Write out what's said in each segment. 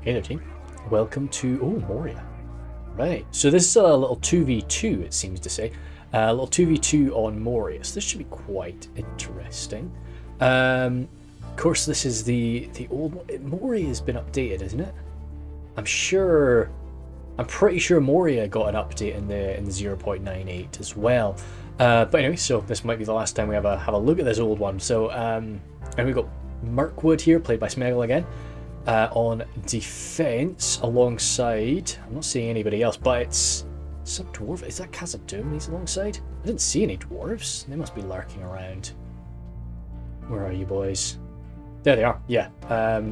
Hey there, team. Welcome to Moria. Right, so this is a little 2v2, it seems to say. A little 2v2 on Moria, so this should be quite interesting. Of course, this is the old one. Moria has been updated, isn't it? I'm pretty sure Moria got an update in the 0.98 as well. But anyway, so this might be the last time we have a look at this old one. So, and we've got Mirkwood here, played by Smeggle again. On defense alongside, I'm not seeing anybody else, but it's some dwarf. Is that Khazad-dûm he's alongside? I didn't see any dwarves. They must be lurking around. Where are you boys? There they are. Yeah.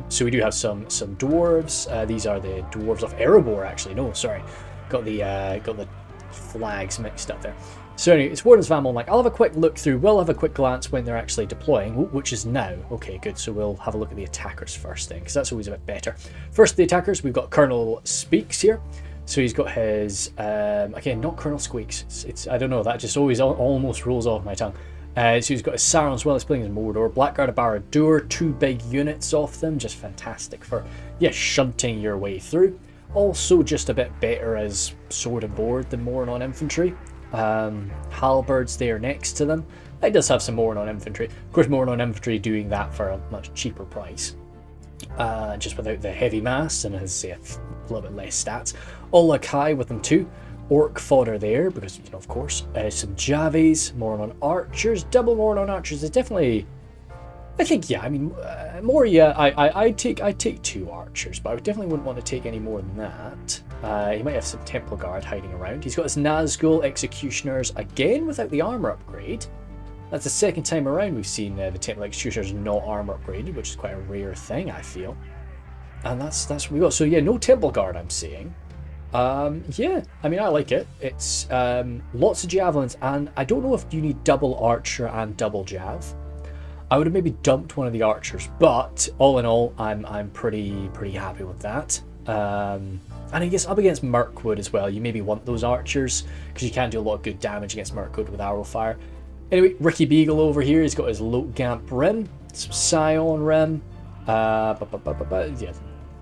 So we do have some dwarves. These are the dwarves of Erebor, actually. No, sorry, got the flags mixed up there. So anyway, it's Wardens of Amon. I'll have a quick look through. We'll have a quick glance when they're actually deploying, which is now. Okay, good. So we'll have a look at the attackers first then, because that's always a bit better. First, the attackers. We've got Colonel Speaks here. So he's got his again, not Colonel Squeaks. It's I don't know. That just always almost rolls off my tongue. So he's got his Sauron as well. He's playing as Mordor. Blackguard of Barad-dûr. 2 big units off them. Just fantastic for shunting your way through. Also, just a bit better as sword and board than Moria infantry. Halberds there next to them. It does have some Moria infantry. Of course, Moria infantry doing that for a much cheaper price. Just without the heavy mass and has a little bit less stats. Olakai with them too. Orc fodder there because of course some Javies, Moria archers, double Moria archers is definitely. I think Moria. I'd take 2 archers, but I definitely wouldn't want to take any more than that. He might have some Temple Guard hiding around. He's got his Nazgul Executioners again without the armor upgrade. That's the second time around we've seen the Temple Executioners not armor upgraded, which is quite a rare thing, I feel. And that's what we got. So yeah, no Temple Guard, I'm seeing. Yeah, I like it. It's lots of javelins, and I don't know if you need double archer and double jav. I would have maybe dumped one of the archers, but all in all, I'm pretty happy with that. And I guess up against Mirkwood as well, you maybe want those archers because you can do a lot of good damage against Mirkwood with arrow fire. Anyway, Ricky Beagle over here, he's got his Loatgamp Rim, some Scion Rim, yeah,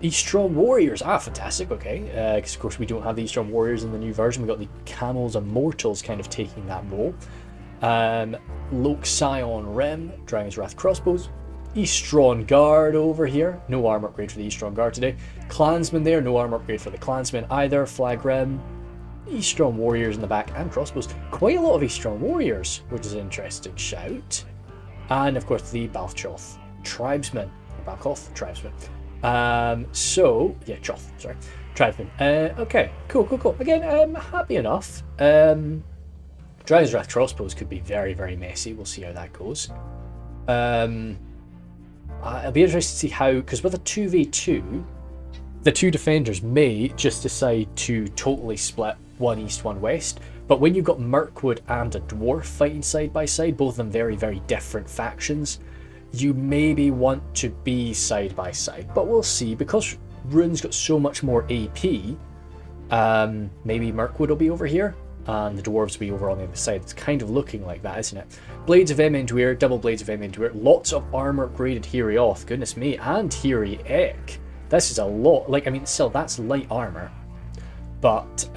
Eastron Warriors. Fantastic. Okay, because of course we don't have the Eastron Warriors in the new version. We got the Khamul's Immortals kind of taking that role. Loke Scion Rim, Dragon's Wrath crossbows. Eastron Guard over here, no armor upgrade for the Eastron Guard today. Clansmen there, no armor upgrade for the Clansmen either. Flag Rim, Eastron Warriors in the back, and crossbows. Quite a lot of Eastron Warriors, which is an interesting shout. And of course the Balchoth Tribesmen, Balchoth Tribesmen. So yeah, Choth, sorry, Tribesmen. Okay, cool. Again, I'm happy enough. Dragon's Wrath crossbows could be very, very messy. We'll see how that goes. It'll be interesting to see how, because with a 2v2, the 2 defenders may just decide to totally split one east, one west. But when you've got Mirkwood and a dwarf fighting side by side, both of them very, very different factions, you maybe want to be side by side. But we'll see, because Rhun's got so much more AP, maybe Mirkwood will be over here and the dwarves will be over on the other side. It's kind of looking like that, isn't it? Blades of Emendweir, double Blades of Emendweir, lots of armor upgraded Hirioth, goodness me, and Hiri Ek. This is a lot. Still, that's light armor, but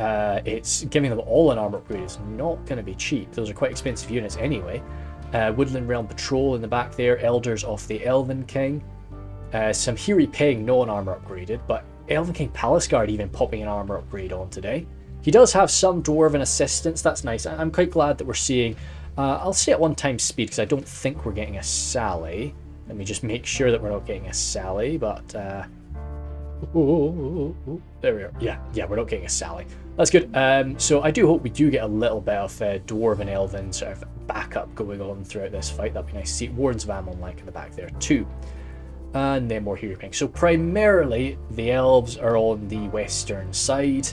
it's giving them all an armor upgrade is not going to be cheap. Those are quite expensive units anyway. Woodland Realm Patrol in the back there, Elders of the Elven King, some Hiri Peng non-armor upgraded, but Elven King Palace Guard even popping an armor upgrade on today. He does have some dwarven assistance, that's nice. I'm quite glad that we're seeing, I'll say at 1x speed because I don't think we're getting a Sally. Let me just make sure that we're not getting a Sally, but there we are. Yeah, we're not getting a Sally. That's good. So I do hope we do get a little bit of dwarven elven sort of backup going on throughout this fight. That'd be nice to see. Wardens of Amon in the back there too. And then more Hiri Peng. So primarily the elves are on the western side,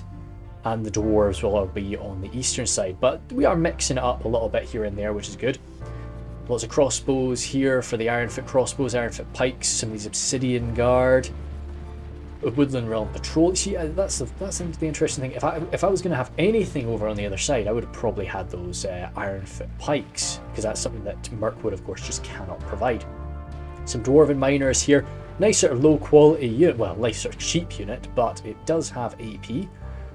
and the dwarves will all be on the eastern side, but we are mixing it up a little bit here and there, which is good. Lots of crossbows here for the Ironfoot crossbows, Ironfoot pikes, some of these Obsidian Guard, Woodland Realm Patrol. See, that's the interesting thing. If I was going to have anything over on the other side, I would have probably had those Ironfoot pikes, because that's something that Mirkwood, of course, just cannot provide. Some Dwarven Miners here. Nice sort of low quality unit, well, nice sort of cheap unit, but it does have AP,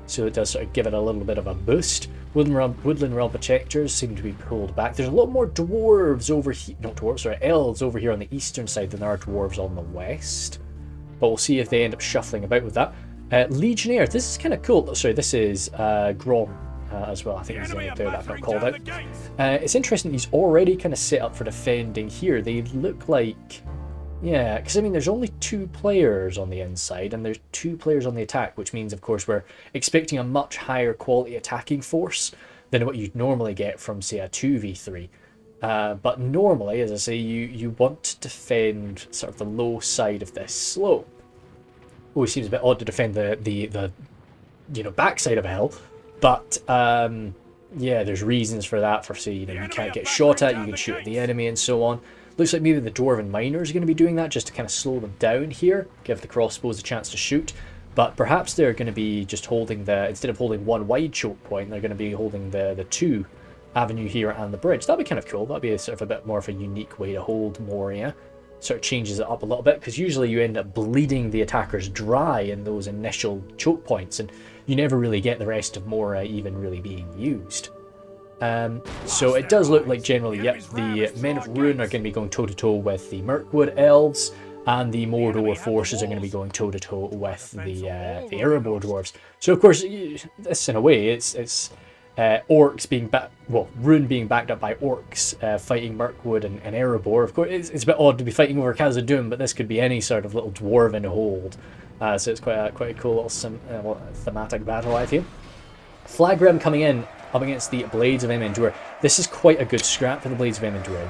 so it does sort of give it a little bit of a boost. Woodland Realm Protectors seem to be pulled back. There's a lot more dwarves over here, not dwarves, sorry, elves over here on the eastern side than there are dwarves on the west. But we'll see if they end up shuffling about with that. Legionnaire, this is kind of cool. Sorry, this is Grom as well. I think he's there that got called out. It's interesting, he's already kind of set up for defending here. They look like... Yeah, because I mean, there's only 2 players on the inside and there's 2 players on the attack, which means, of course, we're expecting a much higher quality attacking force than what you'd normally get from, say, a 2v3. But normally, as I say, you want to defend sort of the low side of this slope. Always seems a bit odd to defend the backside of a hill, but yeah, there's reasons for that. For, say, you can't get shot at, you can shoot at the enemy and so on. Looks like maybe the Dwarven Miners are going to be doing that just to kind of slow them down here, give the crossbows a chance to shoot. But perhaps they're going to be just holding instead of holding 1 wide choke point, they're going to be holding the 2 avenue here and the bridge. That'd be kind of cool. That'd be sort of a bit more of a unique way to hold Moria. Sort of changes it up a little bit, because usually you end up bleeding the attackers dry in those initial choke points, and you never really get the rest of Moria even really being used. So it does look like generally, yep, the men of Rhun are going to be going toe-to-toe with the Mirkwood elves, and the Mordor forces are going to be going toe-to-toe with the Erebor dwarves. So of course, this in a way, it's orcs being Rhun being backed up by orcs fighting Mirkwood and Erebor. Of course, it's a bit odd to be fighting over Khazad-dûm, but this could be any sort of little dwarven hold. So it's quite a cool little thematic battle, I feel. Flagrim coming in up against the Blades of Emendure. This is quite a good scrap for the Blades of Emendure.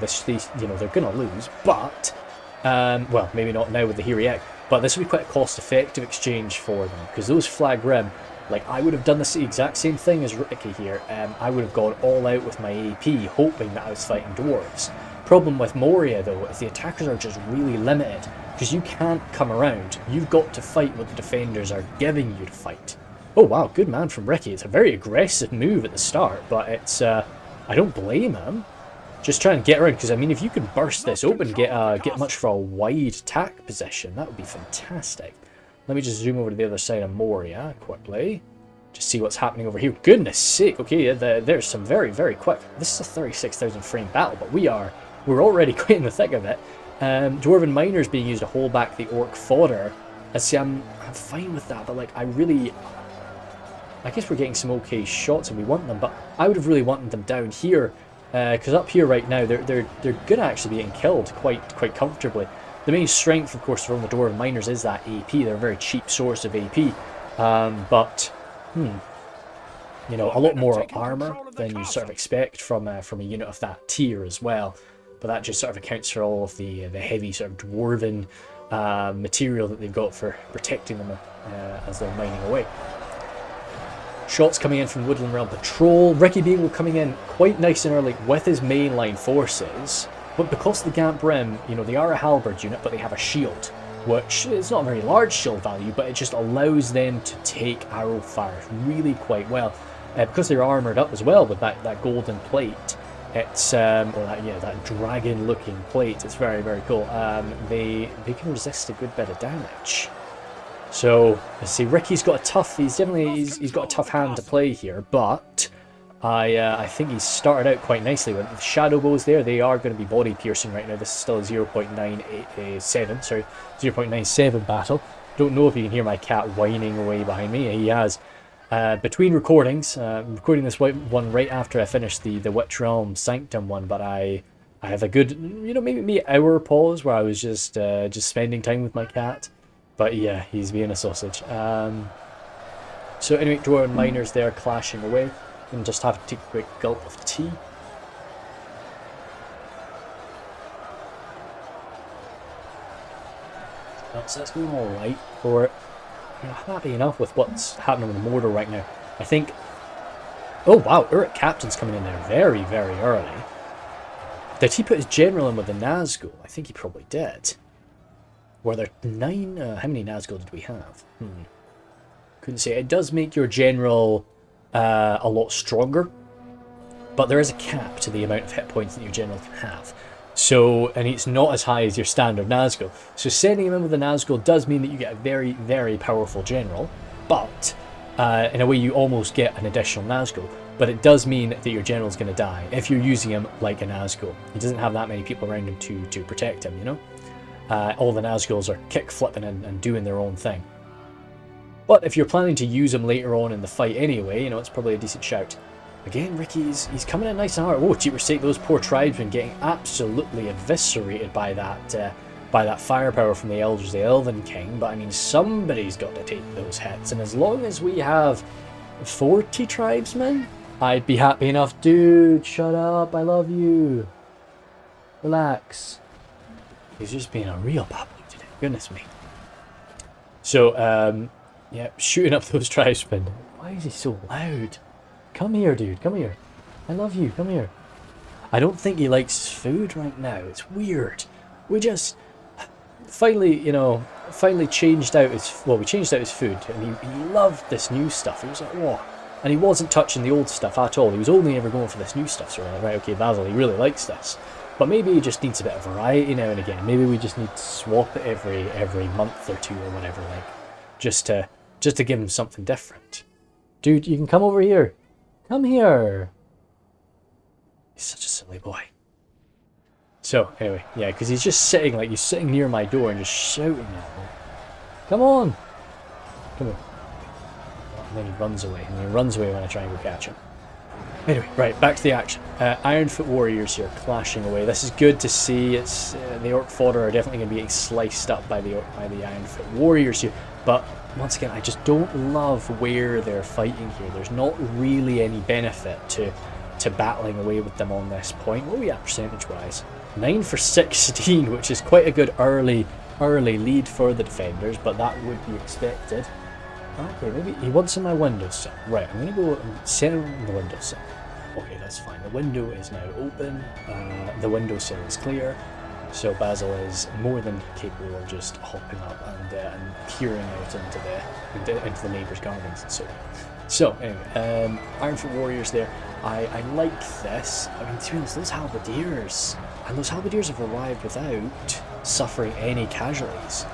They're going to lose, but well, maybe not now with the Hiriak, but this would be quite a cost-effective exchange for them, because those Flagrim, like, I would have done the exact same thing as Ricky here. I would have gone all out with my AP, hoping that I was fighting dwarves. Problem with Moria, though, is the attackers are just really limited, because you can't come around. You've got to fight what the defenders are giving you to fight. Oh wow, good man from Ricky. It's a very aggressive move at the start, but it's I don't blame him. Just try and get around, because I mean, if you can burst this open, get much for a wide attack position, that would be fantastic. Let me just zoom over to the other side of Moria quickly. Just see what's happening over here. Goodness sake, okay, there's some very, very quick. This is a 36,000 frame battle, but we're already quite in the thick of it. Dwarven Miners being used to hold back the Orc fodder. See, I'm fine with that, but like, I guess we're getting some okay shots and we want them, but I would have really wanted them down here, because up here right now they're gonna actually be getting killed quite comfortably. The main strength, of course, from the Dwarven Miners is that AP. They're a very cheap source of AP, but a lot more armor than you sort of expect from a unit of that tier as well. But that just sort of accounts for all of the heavy sort of dwarven material that they've got for protecting them as they're mining away. Shots coming in from Woodland Realm Patrol. Ricky Beagle coming in quite nice and early with his mainline forces. But because of the Gamp Rim, they are a halberd unit, but they have a shield, which is not a very large shield value, but it just allows them to take arrow fire really quite well. Because they're armoured up as well with that golden plate, it's that dragon-looking plate. It's very, very cool. They can resist a good bit of damage. So let's see, Ricky's got he's got a tough hand to play here, but I think he's started out quite nicely with the shadow bows there. They are going to be body piercing right now. This is still a 0.97 battle. Don't know if you can hear my cat whining away behind me. He has. Between recordings, recording this one right after I finished the Witch Realm Sanctum one, but I have a good, maybe hour pause where I was just spending time with my cat. But yeah, he's being a sausage. So anyway, Dwarven Miners there clashing away. And just have to take a quick gulp of tea. So that's going alright for it. I'm happy enough with what's happening with Mordor right now. I think... Oh wow, Uruk Captain's coming in there very, very early. Did he put his general in with the Nazgul? I think he probably did. Were there 9? How many Nazgul did we have? Couldn't say. It does make your general a lot stronger, but there is a cap to the amount of hit points that your general can have. So, and it's not as high as your standard Nazgul. So sending him in with a Nazgul does mean that you get a very, very powerful general, but in a way you almost get an additional Nazgul. But it does mean that your general's going to die if you're using him like a Nazgul. He doesn't have that many people around him to protect him, you know? All the Nazguls are kick-flipping and doing their own thing. But if you're planning to use him later on in the fight anyway, you know, it's probably a decent shout. Again, Ricky's coming in nice and hard. Oh, jeepers sake, those poor tribesmen getting absolutely eviscerated by that firepower from the Elders, the Elven King. But I mean, somebody's got to take those hits. And as long as we have 40 tribesmen, I'd be happy enough. Dude, shut up. I love you. Relax. He's just being a real babbler today. Goodness me. So, yeah, shooting up those tribesmen. Why is he so loud? Come here, dude. Come here. I love you. Come here. I don't think he likes food right now. It's weird. We just finally, you know, changed out his... Well, we changed out his food. And he loved this new stuff. He was like, whoa. And he wasn't touching the old stuff at all. He was only ever going for this new stuff. So we're like, right, okay, Basil, he really likes this. But maybe he just needs a bit of variety now and again. Maybe we just need to swap it every month or two or whatever, like, just to give him something different. Dude, you can come over here. Come here. He's such a silly boy. So, anyway, yeah, because he's just sitting, like, he's sitting near my door and just shouting at me. Come on. Come here. And then he runs away, and he runs away when I try and go catch him. Anyway, right, back to the action. Ironfoot warriors here clashing away. This is good to see. It's the orc fodder are definitely going to be getting sliced up by the Ironfoot warriors here. But once again, I just don't love where they're fighting here. There's not really any benefit to battling away with them on this point. What are we at percentage-wise? 9 for 16, which is quite a good early lead for the defenders, but that would be expected. Okay, maybe he wants on my windowsill. Right, I'm going to go and set him on the windowsill. Okay, that's fine. The window is now open. The windowsill is clear. So Basil is more than capable of just hopping up and peering out into the neighbours' gardens and so on. So, anyway, Ironfoot warriors there. I like this. I mean, to be honest, those halberdiers. And those halberdiers have arrived without suffering any casualties.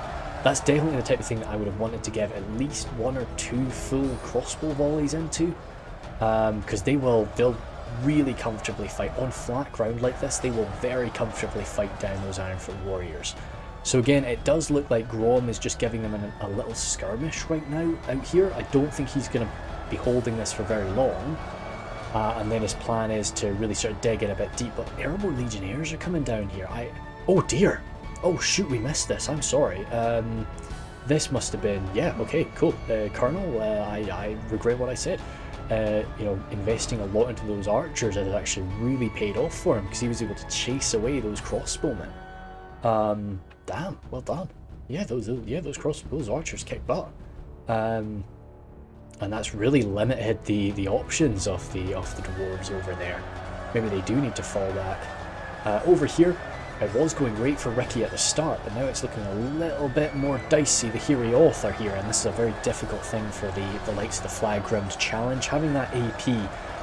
That's definitely the type of thing that I would have wanted to give at least 1 or 2 full crossbow volleys into, because they'll really comfortably fight on flat ground like this. They will very comfortably fight down those Ironfoot warriors. So again, it does look like Grom is just giving them a little skirmish right now out here. I don't think he's going to be holding this for very long, and then his plan is to really sort of dig in a bit deep. But Erebor Legionnaires are coming down here. Oh dear. Oh shoot, we missed this. I'm sorry. This must have been... Yeah, okay, cool. Colonel, I regret what I said. You know, investing a lot into those archers has actually really paid off for him, because he was able to chase away those crossbowmen. Damn, well done. Yeah, those archers kick butt. And that's really limited the options of the dwarves over there. Maybe they do need to fall back. Over here, it was going great for Ricky at the start, but now it's looking a little bit more dicey. The Hierioth are here, and this is a very difficult thing for the likes of the Flag-Rimmed Challenge. Having that AP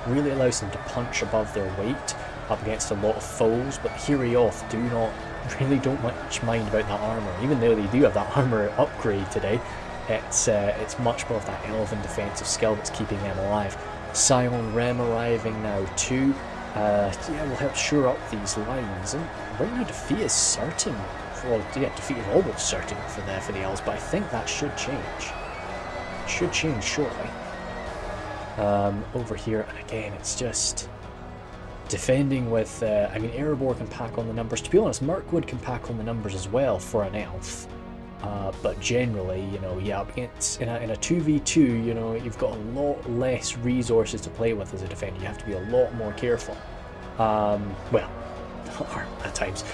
really allows them to punch above their weight up against a lot of foes, but the Hierioth don't much mind about that armour. Even though they do have that armour upgrade today, it's much more of that elven defensive skill that's keeping them alive. Scion Rem arriving now too. Yeah, will help shore up these lines. And right now defeat is certain. Well, yeah, defeat is almost certain for the elves, but I think that should change. It should change shortly. Over here, and again, it's just defending with... I mean, Erebor can pack on the numbers. To be honest, Mirkwood can pack on the numbers as well for an elf. But generally, you know, yeah, up against in a 2v2, you know, you've got a lot less resources to play with as a defender. You have to be a lot more careful. Well, at times.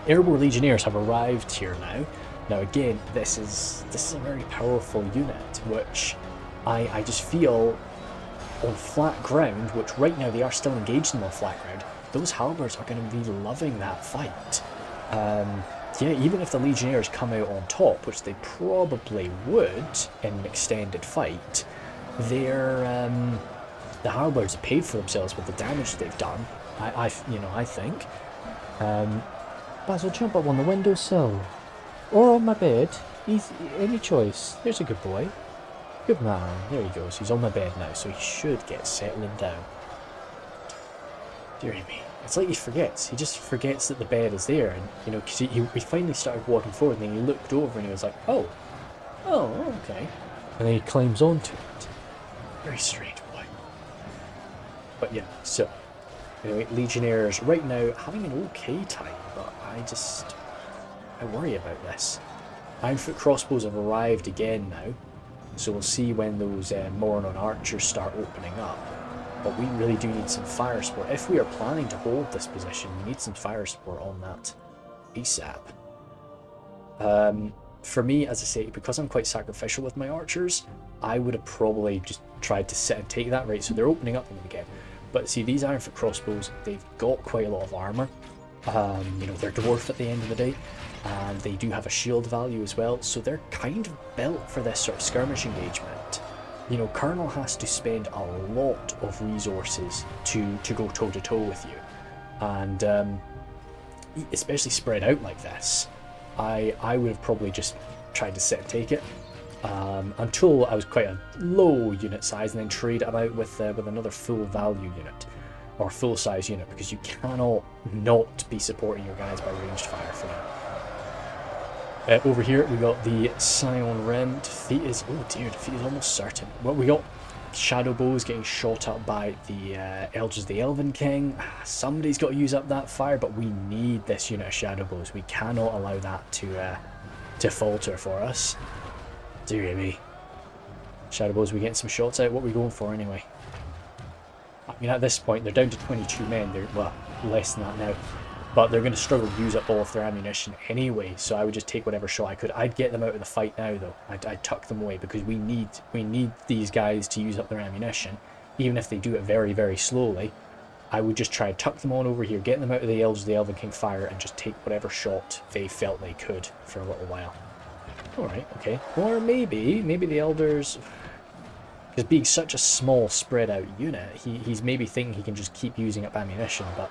Erebor Legionnaires have arrived here now. Now again, this is a very powerful unit, which I just feel on flat ground, which right now they are still engaged in on flat ground, those halberds are going to be loving that fight. Yeah, even if the Legionnaires come out on top, which they probably would in an extended fight, the halberds have paid for themselves with the damage they've done, I think. Basil, jump up on the windowsill. Or on my bed. Any choice. There's a good boy. Good man. There he goes. He's on my bed now, so he should get settling down. Dear me. It's like he forgets. He just forgets that the bed is there. And, you know, because he finally started walking forward, and then he looked over and he was like, oh, okay. And then he climbs onto it. Very strange boy. But yeah, so... Anyway, Legionnaires right now having an okay time, but I worry about this. Ironfoot crossbows have arrived again now, so we'll see when those Mordor archers start opening up. But we really do need some fire support. If we are planning to hold this position, we need some fire support on that ASAP. For me, as I say, because I'm quite sacrificial with my archers, I would have probably just tried to sit and take that, right? So they're opening up them again. But see, these Ironfoot crossbows, they've got quite a lot of armour. You know, they're dwarf at the end of the day, and they do have a shield value as well, so they're kind of built for this sort of skirmish engagement. You know, Colonel has to spend a lot of resources to go toe-to-toe with you. And especially spread out like this, I would have probably just tried to sit and take it. Until I was quite a low unit size, and then trade it out with another full value unit or full size unit, because you cannot not be supporting your guys by ranged fire for now. Over here we got the Scion Rim. Defeat is defeat is almost certain. Well, we got shadow bows getting shot up by the Elders of the Elven King. Somebody's got to use up that fire, but we need this unit of shadow bows. We cannot allow that to falter for us. Dear me. Shadow bows, we getting some shots out. What are we going for anyway? I mean, at this point, they're down to 22 men. They're, well, less than that now. But they're going to struggle to use up all of their ammunition anyway, so I would just take whatever shot I could. I'd get them out of the fight now, though. I'd tuck them away, because we need these guys to use up their ammunition. Even if they do it very, very slowly, I would just try to tuck them on over here, get them out of the Elders of the Elven King fire, and just take whatever shot they felt they could for a little while. Alright, okay. Or maybe the Elders... Because being such a small, spread-out unit, he's maybe thinking he can just keep using up ammunition, but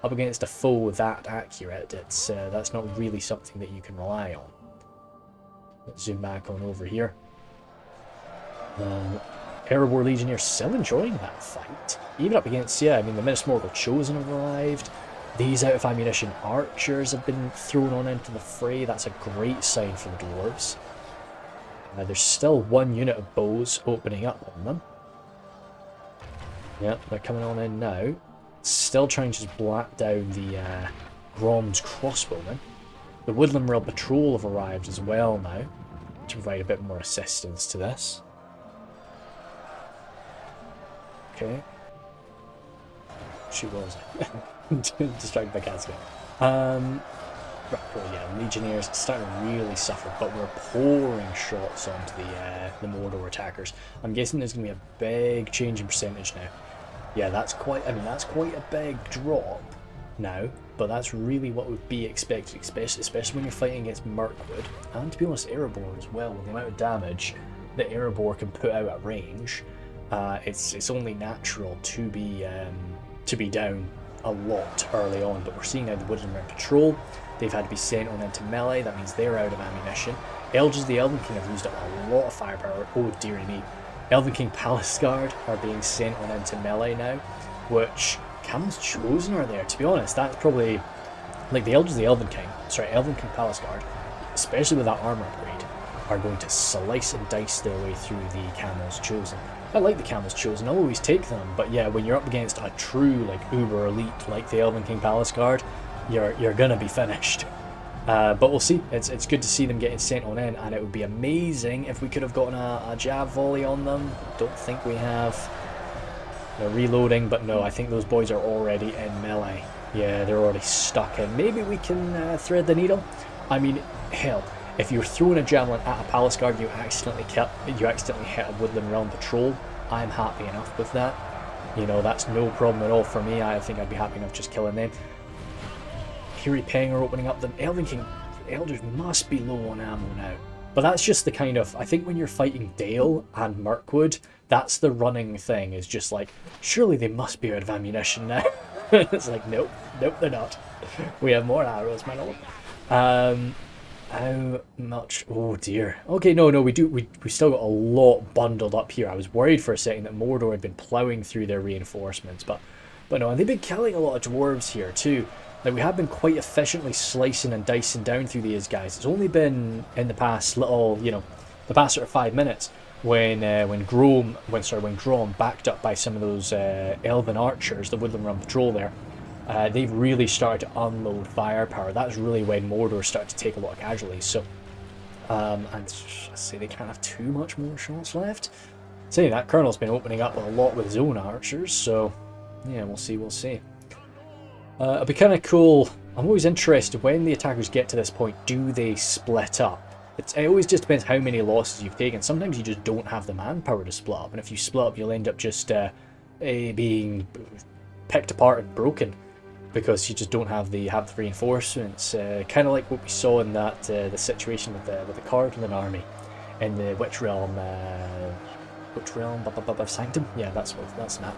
up against a foe that accurate, that's not really something that you can rely on. Let's zoom back on over here. Erebor Legionnaires still enjoying that fight. Even up against, yeah, I mean, the Minas Morgul Chosen have arrived. These out-of-ammunition archers have been thrown on into the fray. That's a great sign for the dwarves. There's still one unit of bows opening up on them. Yep, they're coming on in now. Still trying to just black down the Grom's crossbowmen. The Woodland Rail Patrol have arrived as well now, to provide a bit more assistance to this. Okay. She was distracted by Casca. Right, well, yeah, Legionnaires starting to really suffer, but we're pouring shots onto the Mordor attackers. I'm guessing there's going to be a big change in percentage now. Yeah, that's quite a big drop now, but that's really what would be expected, especially when you're fighting against Mirkwood, and to be honest, Erebor as well. With the amount of damage that Erebor can put out at range, it's only natural to be down a lot early on. But we're seeing now the Woodland Rail Patrol. They've had to be sent on into melee. That means they're out of ammunition. Elders of the Elven King have used up a lot of firepower. Oh dearie me. Elven King Palace Guard are being sent on into melee now, which Khamul's Chosen are there. To be honest, that's probably like the Elven King Palace Guard, especially with that armor upgrade, are going to slice and dice their way through the Khamul's Chosen. I like the Khamul's Chosen, I'll always take them, but yeah, when you're up against a true like uber elite like the Elven King Palace Guard, you're gonna be finished. But we'll see. It's good to see them getting sent on in, and it would be amazing if we could have gotten a jab volley on them. Don't think we have. They're reloading, but no, I think those boys are already in melee. Yeah, they're already stuck in. Maybe we can thread the needle. I mean, hell, if you're throwing a javelin at a palace guard, you accidentally hit a Woodland Realm Patrol. I'm happy enough with that. You know, that's no problem at all for me. I think I'd be happy enough just killing them. Fury Peng are opening up. The Elven King Elders must be low on ammo now. But that's just the kind of, I think when you're fighting Dale and Mirkwood, that's the running thing, is just like, surely they must be out of ammunition now. It's like, nope, nope, they're not. We have more arrows, my lord. How much? Oh dear. Okay, no, we still got a lot bundled up here. I was worried for a second that Mordor had been ploughing through their reinforcements, but no, and they've been killing a lot of dwarves here too. Like, we have been quite efficiently slicing and dicing down through these guys. It's only been in the past the past sort of 5 minutes when Grom, backed up by some of those elven archers, the Woodland Run Patrol there, they've really started to unload firepower. That's really when Mordor started to take a lot of casualties. So, and let's say they can't have too much more shots left. Saying that, Colonel's been opening up a lot with his own archers, so yeah, we'll see. It'll be kind of cool. I'm always interested when the attackers get to this point, do they split up? It always just depends how many losses you've taken. Sometimes you just don't have the manpower to split up, and if you split up, you'll end up just being picked apart and broken because you just don't have the reinforcements. Kind of like what we saw in that the situation with the Cardinal army in the Witch Realm of Sanctum. Yeah, that's the map.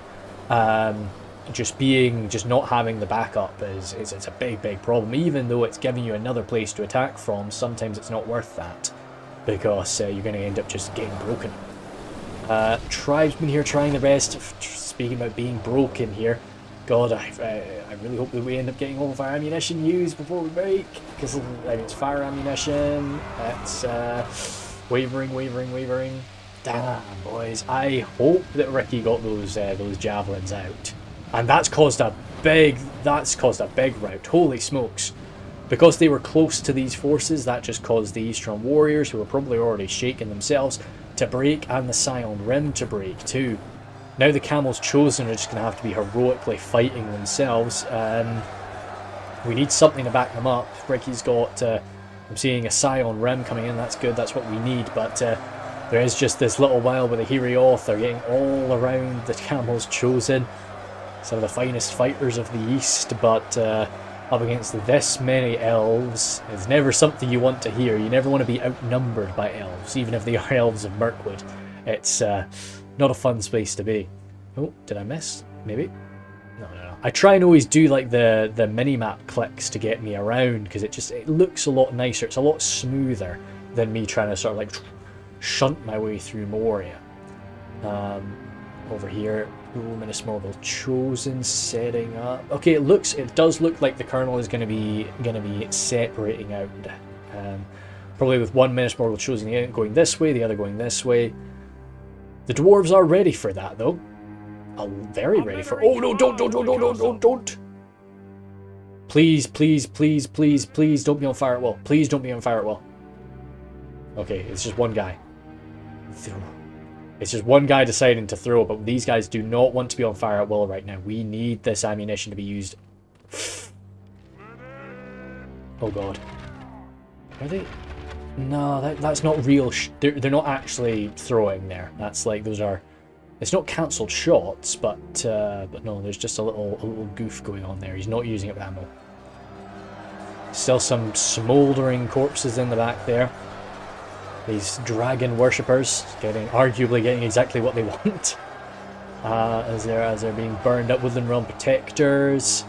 Just not having the backup is it's a big problem. Even though it's giving you another place to attack from, sometimes it's not worth that because you're going to end up just getting broken. Tribesmen here trying their best. Speaking about being broken here, God, I really hope that we end up getting all of our ammunition used before we break, because it's fire ammunition. It's wavering. Damn, boys! I hope that Ricky got those javelins out. And that's caused a big rout. Holy smokes. Because they were close to these forces, that just caused the Eastern warriors, who were probably already shaking themselves, to break, and the Scion Rim to break too. Now the Camels Chosen are just going to have to be heroically fighting themselves. We need something to back them up. Ricky's got, I'm seeing a Scion Rim coming in, that's good, that's what we need, but there is just this little while with the Herioth. They're getting all around the Camels Chosen. Some of the finest fighters of the East, but up against this many elves is never something you want to hear. You never want to be outnumbered by elves, even if they are elves of Mirkwood. It's not a fun space to be. Oh, did I miss? Maybe? No. I try and always do like the mini-map clicks to get me around, because it looks a lot nicer. It's a lot smoother than me trying to sort of like shunt my way through Moria. Over here, Minas Morgul Chosen setting up. Okay, it does look like the Colonel is going to be separating out. Probably with one Minas Morgul Chosen going this way, the other going this way. The dwarves are ready for that, though. Very ready for. Oh no! Don't! Please, don't be on fire at will. Please don't be on fire at will. Okay, it's just one guy. It's just one guy deciding to throw, but these guys do not want to be on fire at will right now. We need this ammunition to be used. Oh god. Are they? No, that's not real. They're not actually throwing there. That's like, those are. It's not cancelled shots, but no, there's just a little goof going on there. He's not using it with ammo. Still some smouldering corpses in the back there. These dragon worshippers arguably getting exactly what they want. As they're being burned up. Woodland Realm Protectors.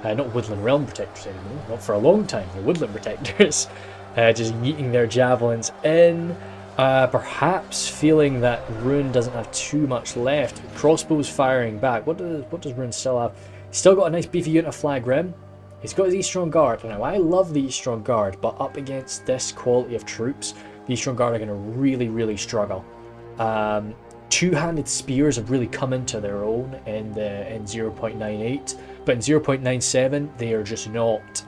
Not Woodland Realm Protectors anymore. Not for a long time. They're Woodland Protectors. Just yeeting their javelins in. Perhaps feeling that Rhun doesn't have too much left. Crossbows firing back. What does Rhun still have? He's still got a nice beefy unit of Flag Rim. He's got his Eastron Guard. Now, I love the Eastron Guard, but up against this quality of troops, the Eastron Guard are going to really struggle. Two-handed spears have really come into their own in 0.98, but in 0.97 they are just not.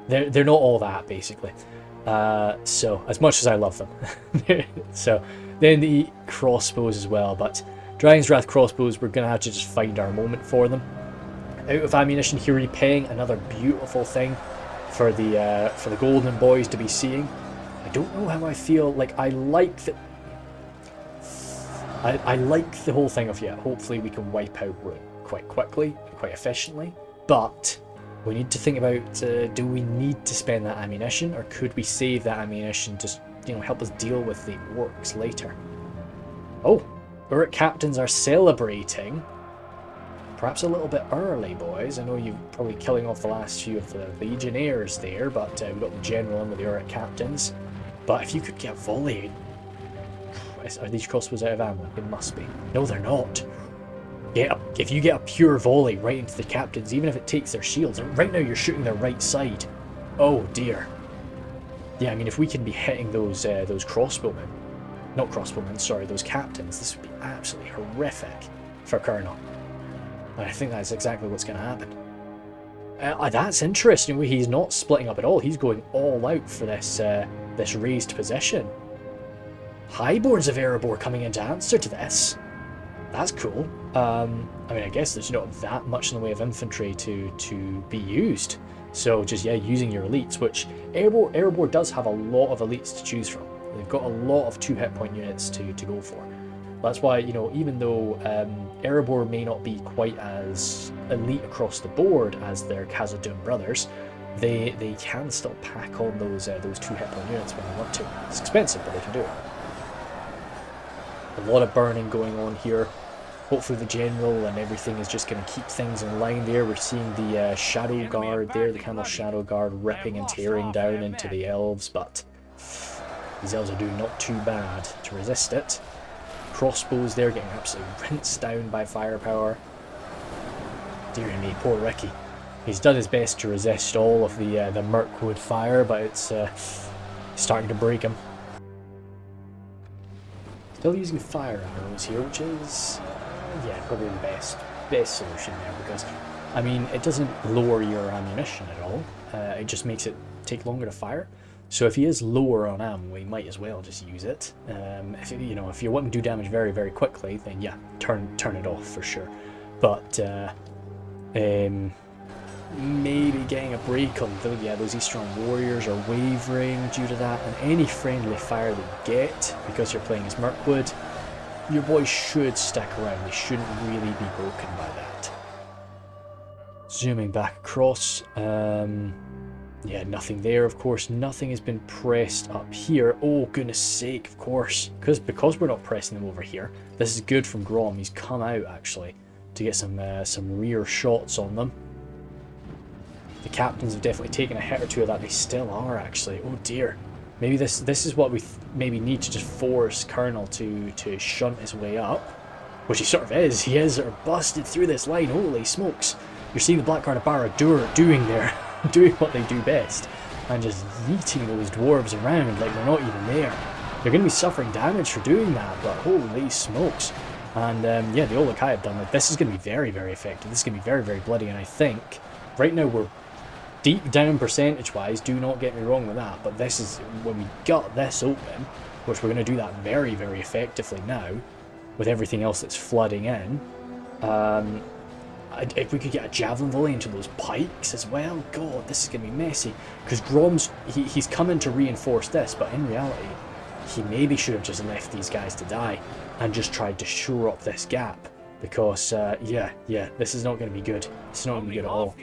They're not all that, basically. So as much as I love them, so then the crossbows as well. But Dragon's Wrath crossbows, we're going to have to just find our moment for them. Out of ammunition here, repaying, another beautiful thing for the golden boys to be seeing. I don't know how I feel. Like, I like that. I like the whole thing of, yeah, hopefully we can wipe out Rhun quite quickly, quite efficiently. But we need to think about, do we need to spend that ammunition, or could we save that ammunition to, help us deal with the orcs later? Oh, Uruk captains are celebrating. Perhaps a little bit early, boys. I know you're probably killing off the last few of the Legionnaires there, but we've got the General in with the Orc captains. But if you could get a volley... Are these crossbows out of ammo? They must be. No, they're not. If you get a pure volley right into the captains, even if it takes their shields, right now you're shooting their right side. Oh dear. Yeah, I mean, if we can be hitting those crossbowmen, not crossbowmen, sorry, those captains, this would be absolutely horrific for Colonel. And I think that's exactly what's going to happen. That's interesting. He's not splitting up at all. He's going all out for this this raised position. Highborns of Erebor coming in to answer to this. That's cool. I mean, I guess there's not that much in the way of infantry to be used. So just, yeah, using your elites, which Erebor does have a lot of elites to choose from. They've got a lot of 2 hit point units to go for. That's why, you know, even though Erebor may not be quite as elite across the board as their Khazad-dûm brothers, they can still pack on those 2 hit point units when they want to. It's expensive, but they can do it. A lot of burning going on here. Hopefully the General and everything is just going to keep things in line there. We're seeing the Shadow Guard there, the Khamul Shadow Guard ripping and tearing down into the Elves, but these Elves are doing not too bad to resist it. Crossbows there getting absolutely rinsed down by firepower. Dear me, poor Ricky. He's done his best to resist all of the Mirkwood fire, but it's starting to break him. Still using fire arrows here, which is, yeah, probably the best solution there, because, I mean, it doesn't lower your ammunition at all. It just makes it take longer to fire. So if he is lower on ammo, we might as well just use it. If you want to do damage very, very quickly, then yeah, turn it off for sure. But maybe getting a break on those Eastern Warriors are wavering due to that, and any friendly fire they get, because you're playing as Mirkwood, your boys should stick around. They shouldn't really be broken by that. Zooming back across, yeah, nothing there, of course. Nothing has been pressed up here. Oh, goodness sake, of course. Because we're not pressing them over here. This is good from Grom. He's come out, actually, to get some rear shots on them. The captains have definitely taken a hit or two of that. They still are, actually. Oh, dear. Maybe this is what we maybe need to just force Colonel to shunt his way up. Which he sort of is. He is sort of busted through this line. Holy smokes. You're seeing the Blackguard of Barra doing there. Doing what they do best, and just yeeting those dwarves around like they're not even there. They're going to be suffering damage for doing that, but holy smokes. And yeah, the Olokai have done it. This is going to be very, very effective. This is going to be very, very bloody, and I think right now we're deep down percentage-wise, do not get me wrong with that, but this is, when we got this open, which we're going to do that very, very effectively now, with everything else that's flooding in, if we could get a javelin volley into those pikes as well, god, this is going to be messy. Because Grom's, he's come in to reinforce this, but in reality, he maybe should have just left these guys to die and just tried to shore up this gap. Because, yeah, this is not going to be good. It's not going to be good at all.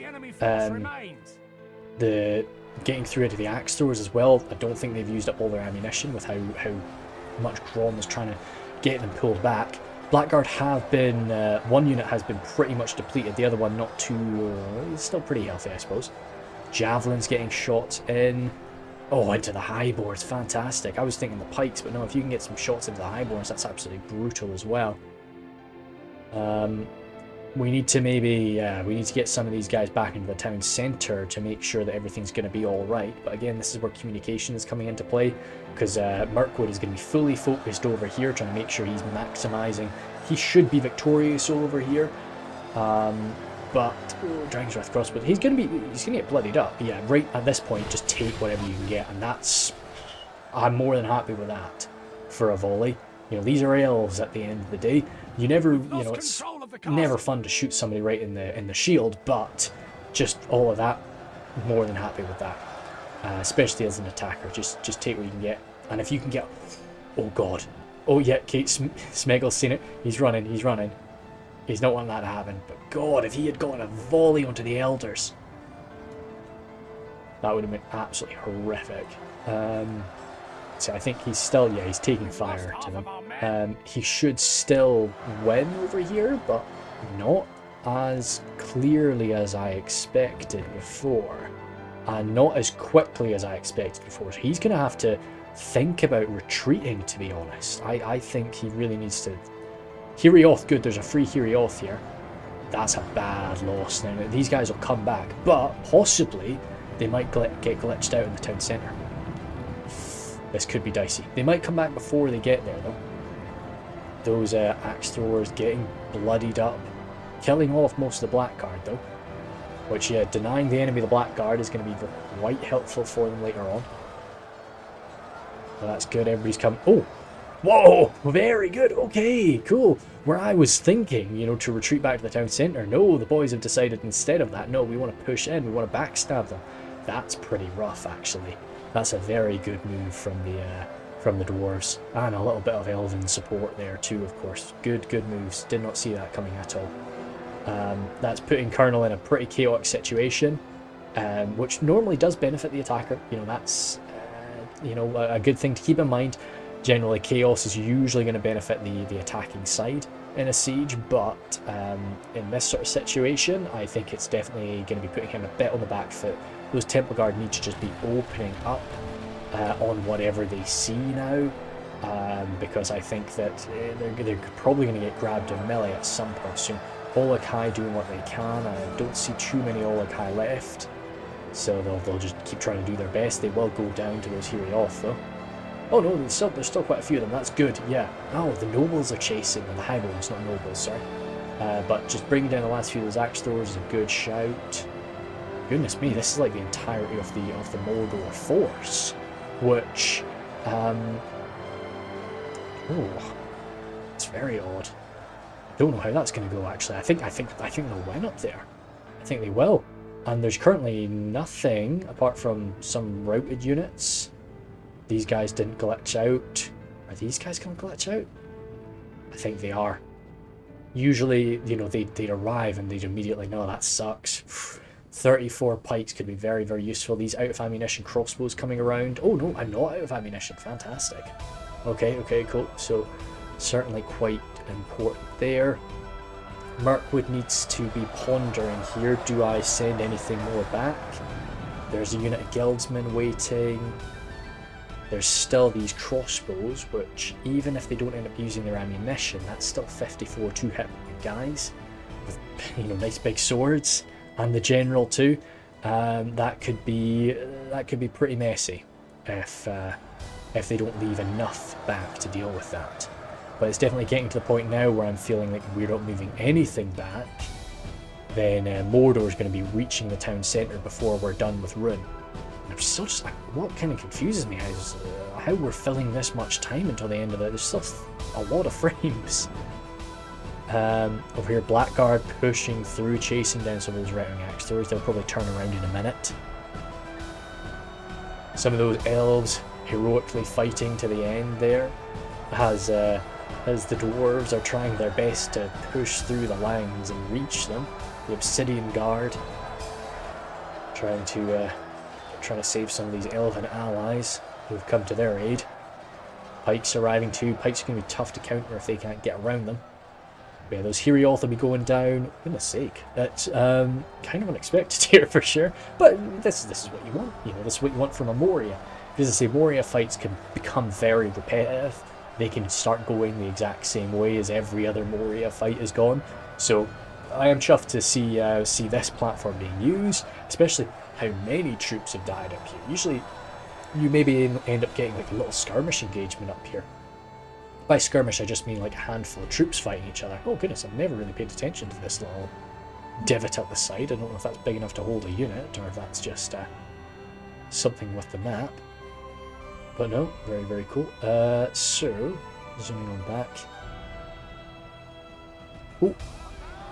The getting through into the axe throwers as well, I don't think they've used up all their ammunition with how much Grom was trying to get them pulled back. Blackguard have been, one unit has been pretty much depleted, the other one not too, still pretty healthy I suppose. Javelins getting shots in. Oh, into the highboards, fantastic. I was thinking the pikes, but no, if you can get some shots into the highboards, that's absolutely brutal as well. We need to we need to get some of these guys back into the town centre to make sure that everything's going to be alright. But again, this is where communication is coming into play, because Mirkwood is going to be fully focused over here, trying to make sure he's maximising. He should be victorious over here, but Dragon's Wrath crossbow, he's going to get bloodied up. But yeah, right at this point, just take whatever you can get, and I'm more than happy with that for a volley. You know, these are elves at the end of the day. You never, it's never fun to shoot somebody right in the shield, but just all of that, more than happy with that. Especially as an attacker, just take what you can get. And if you can get, oh god, oh yeah, Kate Smeggle's seen it. He's running. He's not wanting that to happen. But god, if he had gotten a volley onto the elders, that would have been absolutely horrific. So I think he's still, yeah, he's taking fire to them. He should still win over here, but not. as clearly as I expected before, and not as quickly as I expected before. So he's going to have to think about retreating, to be honest. I think he really needs to... Hirioth, good, there's a free Hirioth here. That's a bad loss. Now, these guys will come back, but possibly they might get glitched out in the town centre. This could be dicey. They might come back before they get there, though. Those axe throwers getting bloodied up. Killing off most of the blackguard, though. Which, yeah, denying the enemy the blackguard is going to be quite helpful for them later on. Well, that's good. Everybody's come... Oh! Whoa! Very good. Okay, cool. Where I was thinking, you know, to retreat back to the town centre. No, the boys have decided instead of that, no, we want to push in. We want to backstab them. That's pretty rough, actually. That's a very good move from the dwarves. And a little bit of elven support there too, of course. Good moves. Did not see that coming at all. That's putting Colonel in a pretty chaotic situation, which normally does benefit the attacker. You know, that's you know, a good thing to keep in mind. Generally, chaos is usually going to benefit the attacking side in a siege, but in this sort of situation, I think it's definitely going to be putting him a bit on the back foot. Those Temple Guard need to just be opening up on whatever they see now, because I think that they're probably going to get grabbed in melee at some point soon. Olokai doing what they can. I don't see too many Olokai left, so they'll just keep trying to do their best. They will go down to those Hirioth though. Oh no, there's still quite a few of them. That's good, yeah. Oh, the nobles are chasing them. The highborns, not nobles, sorry. But just bringing down the last few of those axe throwers is a good shout. Goodness me, this is like the entirety of the Mordor force, which, oh, it's very odd. I don't know how that's going to go. Actually, I think they'll win up there. I think they will. And there's currently nothing apart from some routed units. These guys didn't glitch out. Are these guys going to glitch out? I think they are. Usually, you know, they'd arrive and they'd immediately know that sucks. 34 pikes could be very, very useful. These out of ammunition crossbows coming around. Oh no, I'm not out of ammunition. Fantastic. Okay, cool. So certainly quite important there. Mirkwood needs to be pondering here. Do I send anything more back? There's a unit of guildsmen waiting. There's still these crossbows, which even if they don't end up using their ammunition, that's still 54 two-hit guys with, you know, nice big swords, and the general too. That could be pretty messy if they don't leave enough back to deal with that. But it's definitely getting to the point now where I'm feeling like if we're not moving anything back, then Mordor is going to be reaching the town centre before we're done with Rhun. I'm still just, what kind of confuses me is how we're filling this much time until the end of it. There's still a lot of frames. Over here, Blackguard pushing through, chasing down some of those routing axe throwers. They'll probably turn around in a minute. Some of those elves heroically fighting to the end there, as the dwarves are trying their best to push through the lines and reach them. The Obsidian Guard trying to save some of these elven allies who have come to their aid. Pikes arriving too. Pikes are going to be tough to counter if they can't get around them. But yeah, those Hirioth will be going down. Goodness sake, that's kind of unexpected here for sure. But this is what you want. You know, this is what you want from a Moria. Because as I say, Moria fights can become very repetitive. They can start going the exact same way as every other Moria fight has gone. So I am chuffed to see this platform being used, especially how many troops have died up here. Usually you maybe end up getting like a little skirmish engagement up here. By skirmish I just mean like a handful of troops fighting each other. Oh goodness, I've never really paid attention to this little divot at the side. I don't know if that's big enough to hold a unit or if that's just something with the map. But no, very, very cool. So, zooming on back. Oh,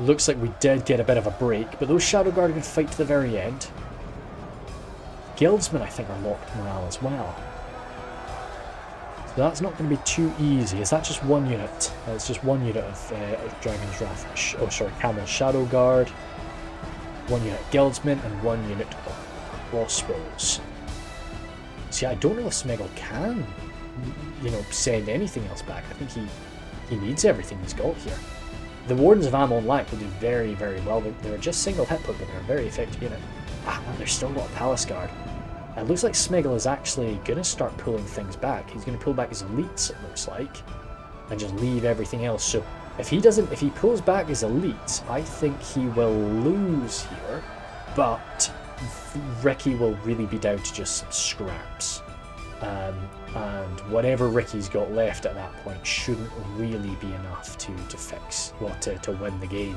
looks like we did get a bit of a break, but those Shadow Guard are going to fight to the very end. Guildsmen, I think, are locked morale as well. So that's not going to be too easy. Is that just one unit? It's just one unit of Dragon's Wrath. Oh, sorry, Khamul Shadow Guard. One unit Guildsmen and one unit of Crossbows. See, I don't know if Smeagol can, you know, send anything else back. I think he needs everything he's got here. the Wardens of Amon Lac will do very, very well. They're just single hit point, but they're a very effective unit. Ah, well, there's still got a Palace Guard. It looks like Smeagol is actually going to start pulling things back. He's going to pull back his elites, it looks like, and just leave everything else. So if he pulls back his elites, I think he will lose here, but Ricky will really be down to just some scraps. And whatever Ricky's got left at that point shouldn't really be enough to fix, well, to win the game.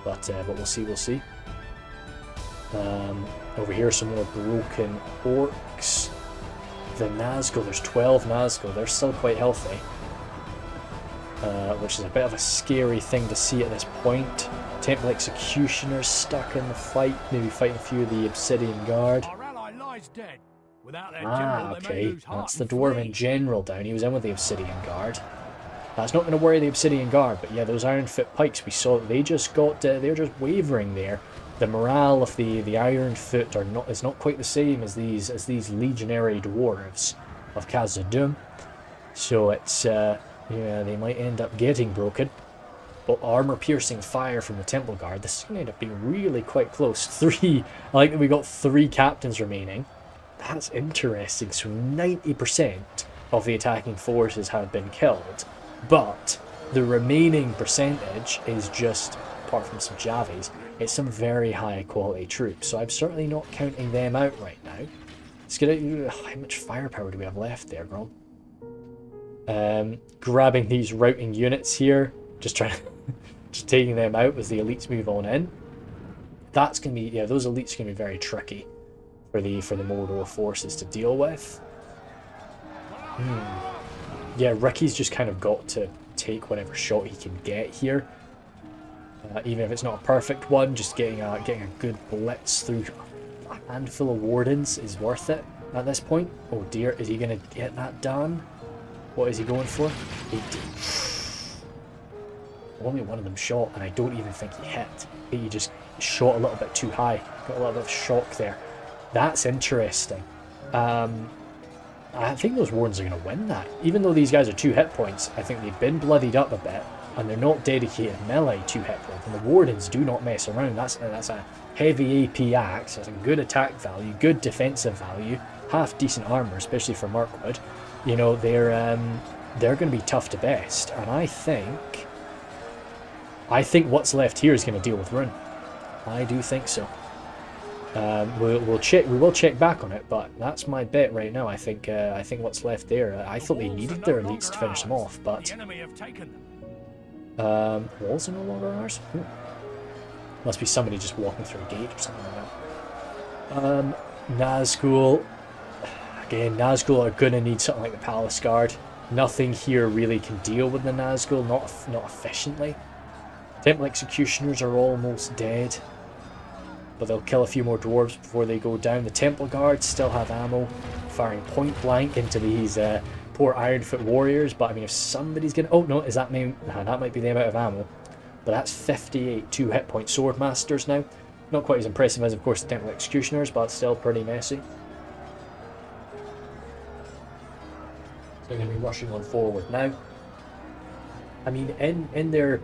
But we'll see. Over here, some more broken Orcs. The Nazgul, there's 12 Nazgul. They're still quite healthy, which is a bit of a scary thing to see at this point. Temple Executioners stuck in the fight, maybe fighting a few of the Obsidian Guard. Our ally lies dead. Without their Ah, general, they may okay, lose heart that's the and Dwarven flee. General down. He was in with the Obsidian Guard. That's not going to worry the Obsidian Guard, but yeah, those Ironfoot Pikes, we saw that they just got, they're just wavering there. The morale of the Ironfoot is not quite the same as these legionary dwarves of Khazad-dûm. So it's yeah, they might end up getting broken. But armor-piercing fire from the Temple Guard. This is going to end up being really quite close. I like that we got 3 captains remaining. That's interesting. So 90% of the attacking forces have been killed, but the remaining percentage is just, apart from some Javis, it's some very high quality troops. So I'm certainly not counting them out right now. It's gonna. How much firepower do we have left there, Rhun? Grabbing these routing units here, just taking them out as the elites move on in. That's gonna be, yeah, those elites are gonna be very tricky for the Mordor forces to deal with. Yeah, Ricky's just kind of got to take whatever shot he can get here. Even if it's not a perfect one, just getting a good blitz through a handful of Wardens is worth it at this point. Oh dear, is he going to get that done? What is he going for? He did. Only one of them shot, and I don't even think he hit. He just shot a little bit too high. Got a little bit of shock there. That's interesting. I think those Wardens are going to win that. Even though these guys are 2 hit points, I think they've been bloodied up a bit, and they're not dedicated melee 2 hit points. And the Wardens do not mess around. That's a heavy AP axe. That's a good attack value, good defensive value, half decent armor, especially for Mirkwood. You know, they're going to be tough to best. And I think what's left here is going to deal with Rhun. I do think so. We will check back on it, but that's my bet right now. I think what's left there. I thought they needed their elites to finish them off, but The enemy have taken them. walls are no longer ours. Must be somebody just walking through a gate or something like that. Nazgul. Again, Nazgul are gonna need something like the Palace Guard. Nothing here really can deal with the Nazgul, not efficiently. Temple Executioners are almost dead, but they'll kill a few more dwarves before they go down. The Temple Guards still have ammo, firing point blank into these poor Ironfoot warriors. But I mean, if somebody's gonna, oh no, that might be them out of ammo. But that's 58 2 hit point Swordmasters now. Not quite as impressive as, of course, the Temple Executioners, but still pretty messy. So they're going to be rushing on forward now. I mean, in their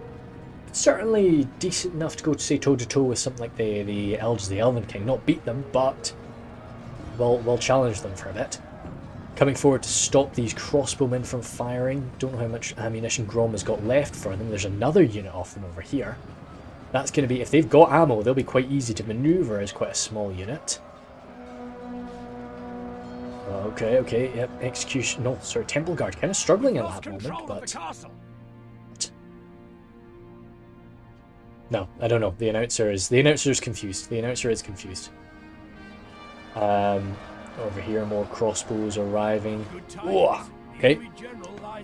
certainly decent enough to go to say toe-to-toe with something like the Elders of the Elven King. Not beat them, but we'll challenge them for a bit. Coming forward to stop these crossbowmen from firing. Don't know how much ammunition Grom has got left for them. There's another unit off them over here. That's going to be, if they've got ammo, they'll be quite easy to maneuver as quite a small unit. Okay, yep, Execution, no, sorry, Temple Guard, kind of struggling at that moment, but... No, I don't know, the announcer is confused, over here, more crossbows arriving. Whoa, okay,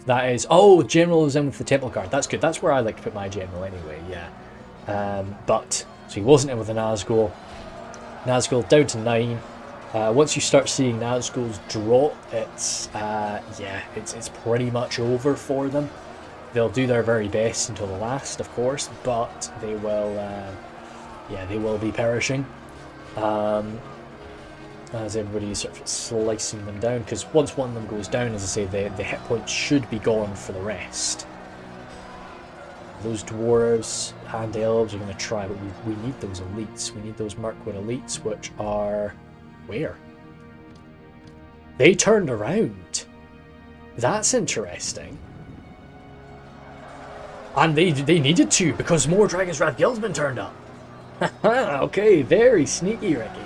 that is, oh, General is in with the Temple Guard, that's good, that's where I like to put my General anyway, yeah. But, so he wasn't in with the Nazgul. Nazgul down to 9. Once you start seeing Nazgul's drop, it's pretty much over for them. They'll do their very best until the last, of course, but they will be perishing. As everybody's sort of slicing them down, because once one of them goes down, as I say, the hit points should be gone for the rest. Those dwarves and elves are going to try, but we need those elites. We need those Mirkwood elites, which are... where? They turned around. That's interesting. And they needed to, because more Dragon's Wrath Guildsmen turned up. Okay, very sneaky, Ricky.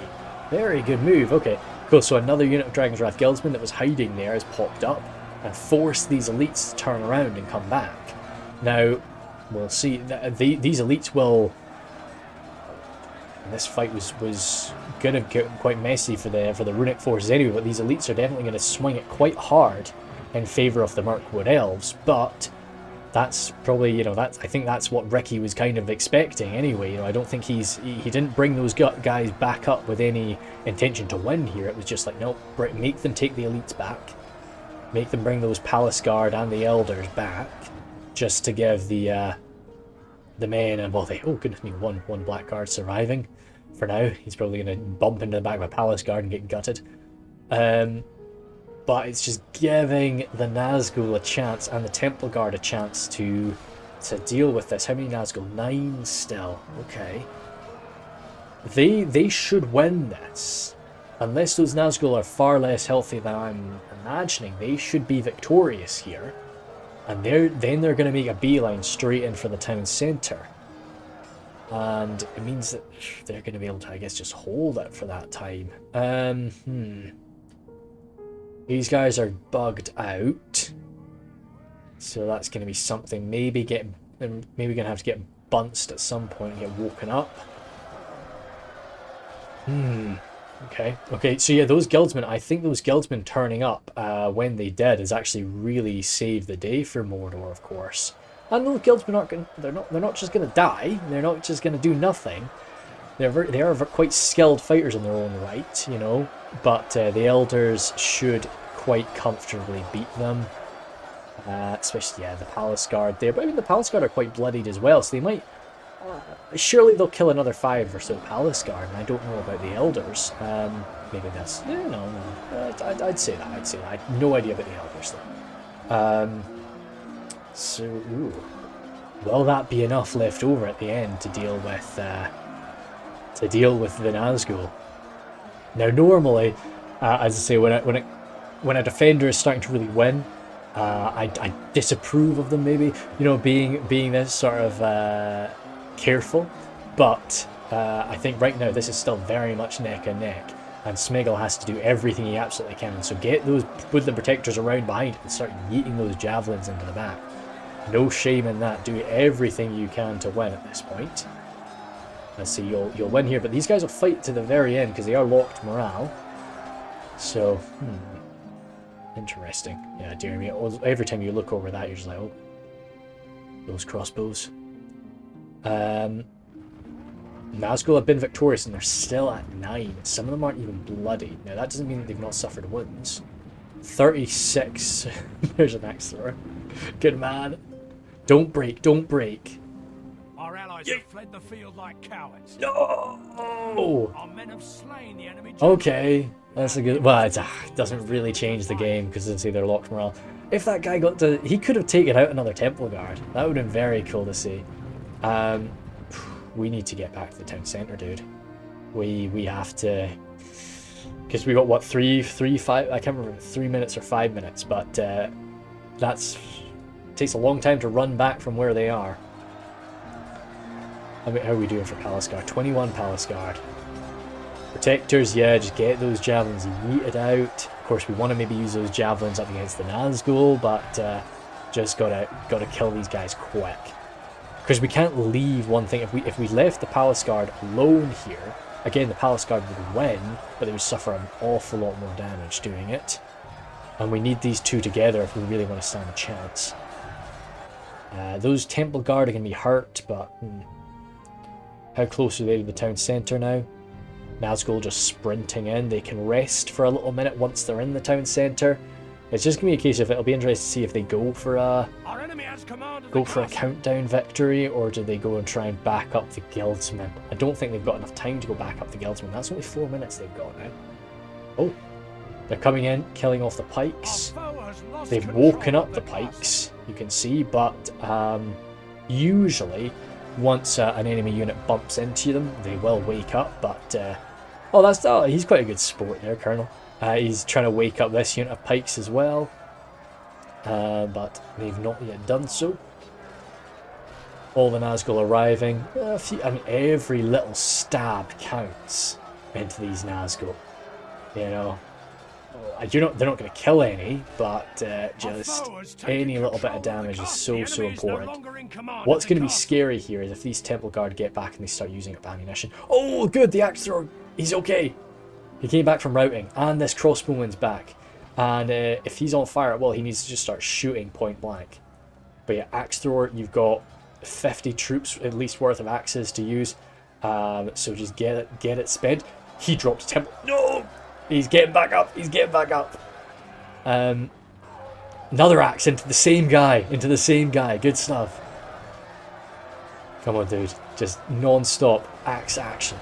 Very good move. Okay, cool. So another unit of Dragon's Wrath Guildsmen that was hiding there has popped up and forced these elites to turn around and come back. Now, we'll see. These elites will... This fight was going to get quite messy for the runic forces anyway, but these elites are definitely going to swing it quite hard in favour of the Mirkwood elves, but that's probably, you know, I think that's what Ricky was kind of expecting anyway. You know, I don't think he didn't bring those guys back up with any intention to win here. It was just like, nope, make them take the elites back, make them bring those Palace Guard and the Elders back, just to give the men, and well, oh goodness me, one Blackguard surviving for now. He's probably going to bump into the back of a Palace Guard and get gutted. But it's just giving the Nazgul a chance and the Temple Guard a chance to deal with this. How many Nazgul? 9 still. Okay. They should win this. Unless those Nazgul are far less healthy than I'm imagining, they should be victorious here. And then they're going to make a beeline straight in for the town centre. And it means that they're going to be able to, I guess, just hold it for that time. These guys are bugged out. So that's going to be something. Maybe going to have to get bunched at some point and get woken up. Okay, so yeah, those guildsmen, I think those guildsmen turning up when they did has actually really saved the day for Mordor, of course. And those guildsmen aren't they're not just going to die. They're not just going to do nothing. They are quite skilled fighters in their own right, you know. But the Elders should quite comfortably beat them. Especially, yeah, the Palace Guard there. But I mean, the Palace Guard are quite bloodied as well, so they might... surely they'll kill another 5 or so Palace Guard, and I don't know about the Elders. Maybe that's... Yeah, no. I'd say that. I have no idea about the Elders, though. So, ooh. Will that be enough left over at the end to deal with the Nazgul? Now, normally, as I say, when a defender is starting to really win, I disapprove of them, maybe, you know, being this sort of careful, but I think right now this is still very much neck and neck, and Smeagol has to do everything he absolutely can. So get those woodland protectors around behind and start yeeting those javelins into the back. No shame in that. Do everything you can to win at this point. Let's see, you'll win here, but these guys will fight to the very end because they are locked morale. So, interesting. Yeah, dear me. Every time you look over that, you're just like, oh, those crossbows. Nazgul have been victorious and they're still at 9. Some of them aren't even bloody. Now, that doesn't mean that they've not suffered wounds. 36. There's an axe thrower. Good man. Don't break. Our allies have fled the field like cowards. No! Our men have slain the enemy. Okay, that's a good... Well, it doesn't really change the game because it's either locked morale. If that guy got to... He could have taken out another Temple Guard. That would have been very cool to see. We need to get back to the town centre, dude. We have to... Because we got, what, 5... I can't remember, 3 minutes or 5 minutes, but that's... takes a long time to run back from where they are. I mean, how are we doing for Palace Guard? 21 Palace Guard. Protectors, yeah, just get those javelins yeeted out. Of course, we want to maybe use those javelins up against the Nazgul, but just gotta kill these guys quick. Because we can't leave one thing. If we left the Palace Guard alone here, again, the Palace Guard would win, but they would suffer an awful lot more damage doing it. And we need these two together if we really want to stand a chance. Those Temple Guard are going to be hurt, but how close are they to the town centre now? Nazgul just sprinting in. They can rest for a little minute once they're in the town centre. It's just going to be a case of it'll be interesting to see if they go for a countdown victory, or do they go and try and back up the guildsmen. I don't think they've got enough time to go back up the guildsmen. That's only 4 minutes they've got now. Oh, they're coming in, killing off the pikes. They've woken up the pikes, you can see, but Usually, once an enemy unit bumps into them, they will wake up, but... oh, he's quite a good sport there, Colonel. He's trying to wake up this unit of pikes as well, but they've not yet done so. All the Nazgul arriving. I mean, every little stab counts into these Nazgul. You know, they're not going to kill any, but just any little bit of damage is so important. What's going to be scary here is if these Temple Guard get back and they start using up ammunition. Oh, good, the axe thrower, he's okay. He came back from routing, and this crossbowman's back. And if he's on fire, well, he needs to just start shooting point blank. But yeah, axe thrower, you've got 50 troops at least worth of axes to use. So just get it spent. He dropped Temple. No! He's getting back up. He's getting back up. Another axe into the same guy. Good stuff. Come on, dude. Just non-stop axe action.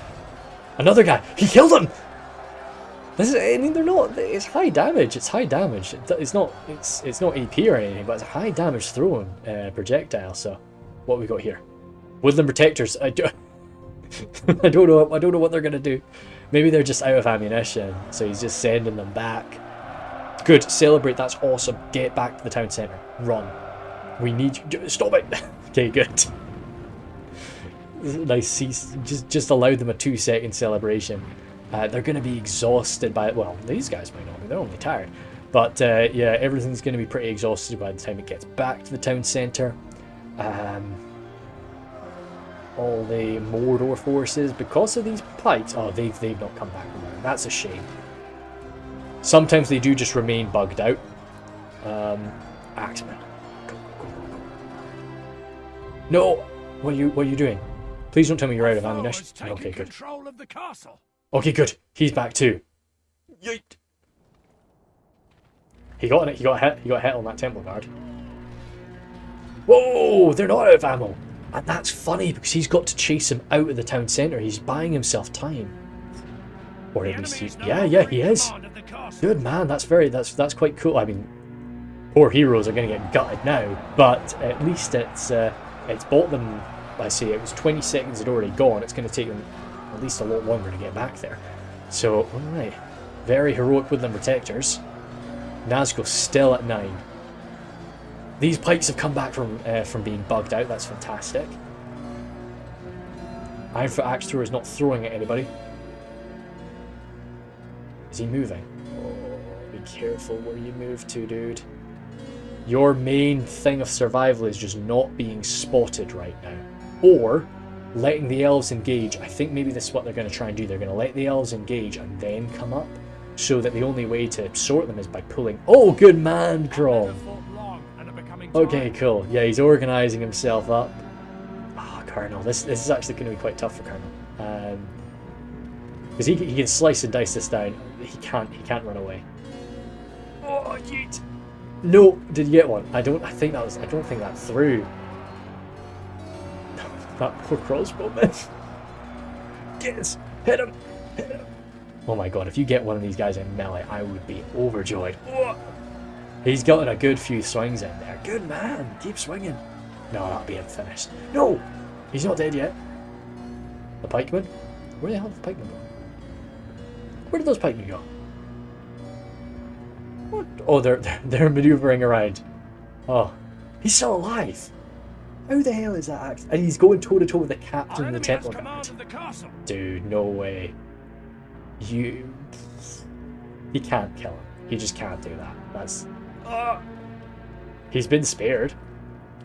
Another guy. He killed him. I mean, they're not. It's high damage. It's high damage. It's not AP or anything, but it's a high damage throwing projectile. So, what we got here? Woodland protectors. I don't know what they're gonna do. Maybe they're just out of ammunition, so he's just sending them back. Good, celebrate, that's awesome. Get back to the town centre. Run. We need you. Stop it. Okay, good. Nice, just allowed them a 2-second celebration. They're going to be exhausted by it. Well, these guys might not be, they're only tired. But yeah, everything's going to be pretty exhausted by the time it gets back to the town centre. All the Mordor forces, because of these pikes, they've not come back from there. That's a shame. Sometimes they do just remain bugged out. Axeman. Go. No! What are you doing? Please don't tell me you're out of ammunition. Okay, good. Okay, good. He's back too. Yeet. He got hit on that Temple Guard. Whoa! They're not out of ammo! And that's funny because he's got to chase him out of the town centre. He's buying himself time. Or at least he's... Yeah, he is. Good man, that's quite cool. I mean, poor heroes are going to get gutted now, but at least it's bought them... I say it was 20 seconds had already gone. It's going to take them at least a lot longer to get back there. So, alright. Very heroic Woodland Protectors. Nazgul still at 9. These pikes have come back from being bugged out. That's fantastic. Ironfoot Axe Thrower is not throwing at anybody. Is he moving? Oh, be careful where you move to, dude. Your main thing of survival is just not being spotted right now. Or letting the elves engage. I think maybe this is what they're going to try and do. They're going to let the elves engage and then come up. So that the only way to sort them is by pulling... Oh, good man, Crawl. Okay, cool. Yeah, he's organising himself up. Oh, Colonel. This is actually going to be quite tough for Colonel. Because he can slice and dice this down. He can't run away. Oh, yeet. No, did you get one? I don't think that threw. That poor crossbowman. Yes, hit him. Oh my god, if you get one of these guys in melee, I would be overjoyed. Oh. He's gotten a good few swings in there. Good man, keep swinging. No, that'll be him finished. No, he's not dead yet. The pikemen? Where the hell did the pikemen go? Where did those pikemen go? What? Oh, they're maneuvering around. Oh, he's still alive. How the hell is that? And he's going toe to toe with the captain of the Temple Guard. Dude, no way. You can't kill him. He just can't do that. That's... He's been spared.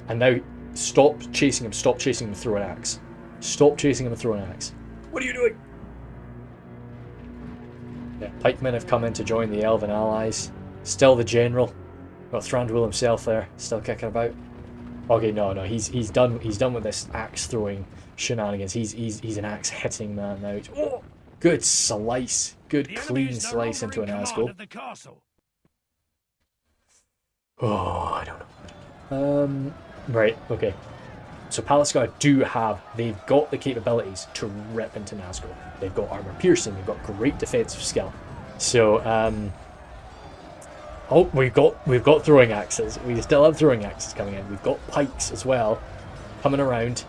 And now, stop chasing him. Stop chasing him and throw an axe. Stop chasing him and throw an axe. What are you doing? Yeah, pikemen have come in to join the Elven allies. Still the general. Got Thranduil himself there, still kicking about. Okay, no, he's done with this axe throwing shenanigans. He's an axe hitting man now. Oh, good slice, good clean slice into an Nazgul. Oh, I don't know. Right, okay. So Palace Guard they've got the capabilities to rip into Nazgul. They've got armor piercing, they've got great defensive skill. So, oh, we've got throwing axes. We still have throwing axes coming in. We've got pikes as well. coming around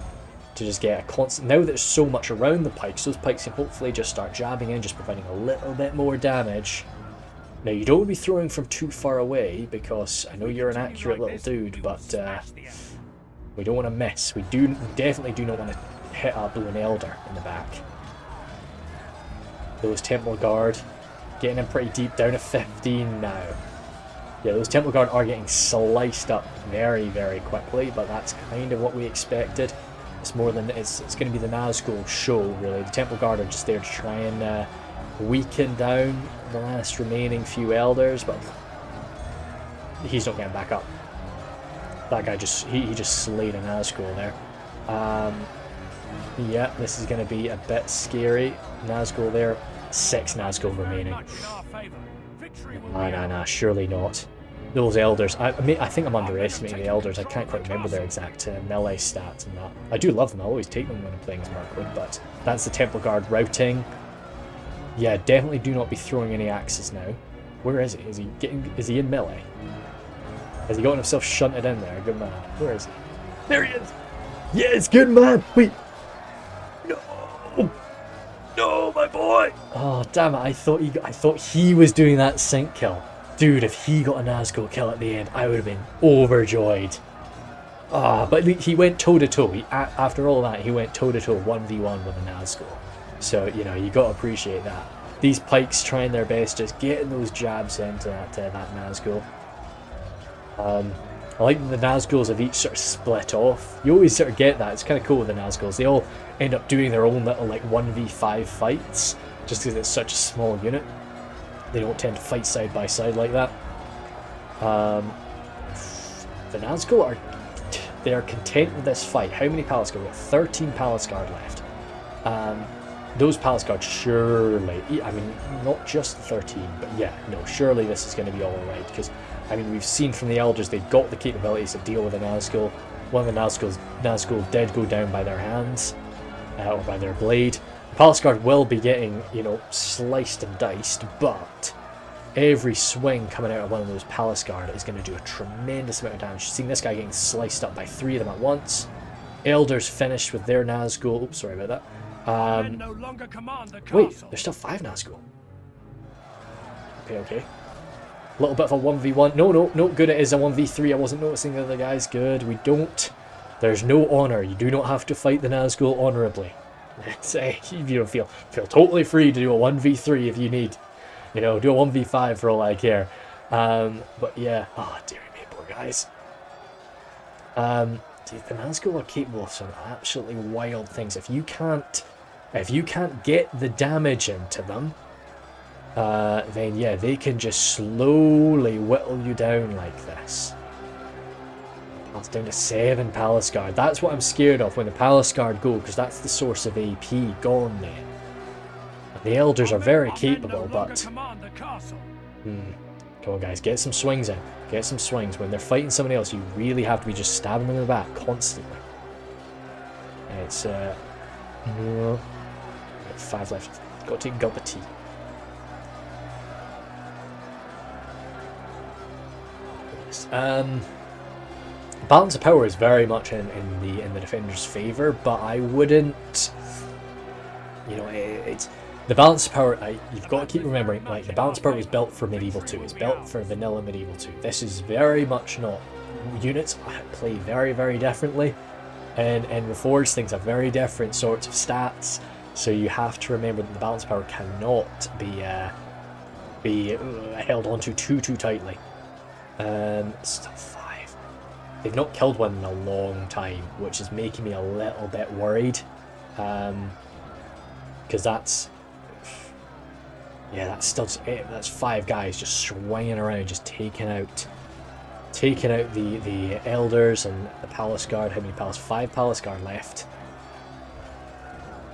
to just get a constant... Now that there's so much around the pikes, those pikes can hopefully just start jabbing in, just providing a little bit more damage. Now, you don't want to be throwing from too far away, because I know you're an accurate little dude, but we don't want to miss. We definitely do not want to hit a Bloom Elder in the back. Those Temple Guard getting in pretty deep, down to 15 now. Yeah, those Temple Guard are getting sliced up very, very quickly, but that's kind of what we expected. It's more than it's going to be the Nazgul show, really. The Temple Guard are just there to try and weaken down the last remaining few Elders, but he's not getting back up. That guy he just slayed a Nazgul there. Yeah, this is going to be a bit scary. Nazgul there. 6 Nazgul remaining. Nah, surely not. Those Elders, I think I'm underestimating the Elders. I can't quite remember their exact melee stats and that. I do love them, I always take them when I'm playing as Mirkwood, but that's the Temple Guard routing. Yeah, definitely do not be throwing any axes now. Where is he? Is he in melee? Has he gotten himself shunted in there? Good man. Where is he? There he is! Yes, good man! Wait! No! No, my boy! Oh, damn it, I thought he was doing that sync kill. Dude, if he got a Nazgul kill at the end, I would have been overjoyed. But he went toe-to-toe. After all that, he went toe-to-toe 1v1 with a Nazgul. So, you know, you got to appreciate that. These pikes trying their best, just getting those jabs into that Nazgul. I like that the Nazguls have each sort of split off. You always sort of get that. It's kind of cool with the Nazguls. They all end up doing their own little, like, 1v5 fights, just because it's such a small unit. They don't tend to fight side by side like that. The Nazgul they are content with this fight. How many Palace Guard? We've got 13 Palace Guard left. Those Palace Guard surely, I mean, not just 13, but yeah, no, surely this is going to be alright, because, I mean, we've seen from the Elders they've got the capabilities to deal with a Nazgul. One of the Nazgul did go down by their hands, or by their blade. Palace Guard will be getting, you know, sliced and diced, but every swing coming out of one of those Palace Guard is going to do a tremendous amount of damage. You've seen this guy getting sliced up by 3 of them at once. Elders finished with their Nazgul. Oops, sorry about that. No longer command the Wait, castle. there's still 5 Nazgul. Okay. A little bit of a 1v1. No, good, it is a 1v3. I wasn't noticing the other guys. Good, we don't. There's no honour. You do not have to fight the Nazgul honourably. You feel totally free to do a 1v3 if you need. You know, do a 1v5 for all I care. But yeah, oh dear me, poor guys. The Nazgul are capable of some absolutely wild things. If you can't get the damage into them, then yeah, they can just slowly whittle you down like this. That's down to 7 Palace Guard. That's what I'm scared of when the Palace Guard go, because that's the source of AP gone then. And the Elders are very capable, but... Come on guys, get some swings in. Get some swings. When they're fighting somebody else, you really have to be just stabbing them in the back constantly. And it's 5 left. Got to take a gulp of tea. Balance of power is very much in the defender's favour, but I wouldn't. You know, it's the balance of power. You've got to keep remembering, like, the balance of power was built for Medieval 2. It's built for vanilla Medieval 2. This is very much not. Units play very, very differently, and Reforged things have very different sorts of stats. So you have to remember that the balance of power cannot be held onto too tightly. Still 5. They've not killed one in a long time, which is making me a little bit worried. Because that's that's 5 guys just swinging around, just taking out the Elders and the Palace Guard. How many Palace? 5 Palace Guard left.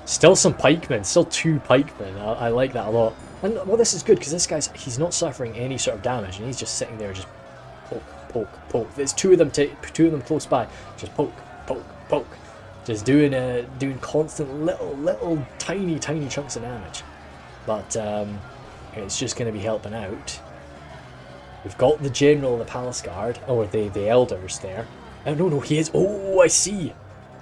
Still some pikemen, still 2 pikemen. I like that a lot. And well, this is good because this he's not suffering any sort of damage, and he's just sitting there just poke. There's 2 of them close by. Just poke, just doing constant little tiny chunks of damage. But it's just going to be helping out. We've got the general of the Palace Guard, or the Elders there. Oh no, he is. Oh, I see.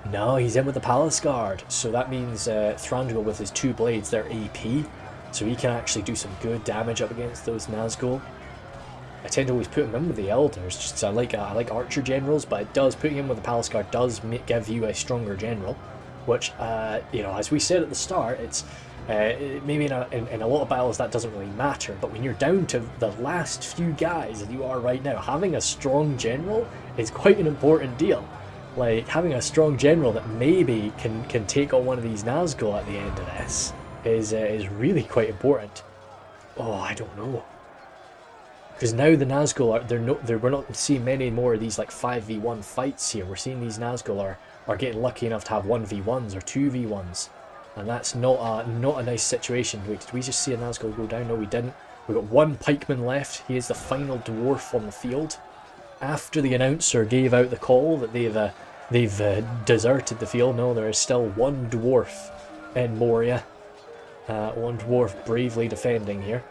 No, he's in with the Palace Guard. So that means Thranduil with his 2 blades, they're AP. So he can actually do some good damage up against those Nazgul. I tend to always put him in with the Elders, just because I like Archer Generals, but it does, putting him with the Palace Guard does give you a stronger General. Which, you know, as we said at the start, it's maybe in a lot of battles that doesn't really matter, but when you're down to the last few guys that you are right now, having a strong General is quite an important deal. Like, having a strong General that maybe can take on one of these Nazgul at the end of this is really quite important. Oh, I don't know. Because now the Nazgul we're not seeing many more of these like 5v1 fights here. We're seeing these Nazgul are getting lucky enough to have 1v1s or 2v1s. And that's not a nice situation. Wait, did we just see a Nazgul go down? No, we didn't. We've got 1 pikeman left. He is the final dwarf on the field. After the announcer gave out the call that they've deserted the field, no, there is still 1 dwarf in Moria. 1 dwarf bravely defending here.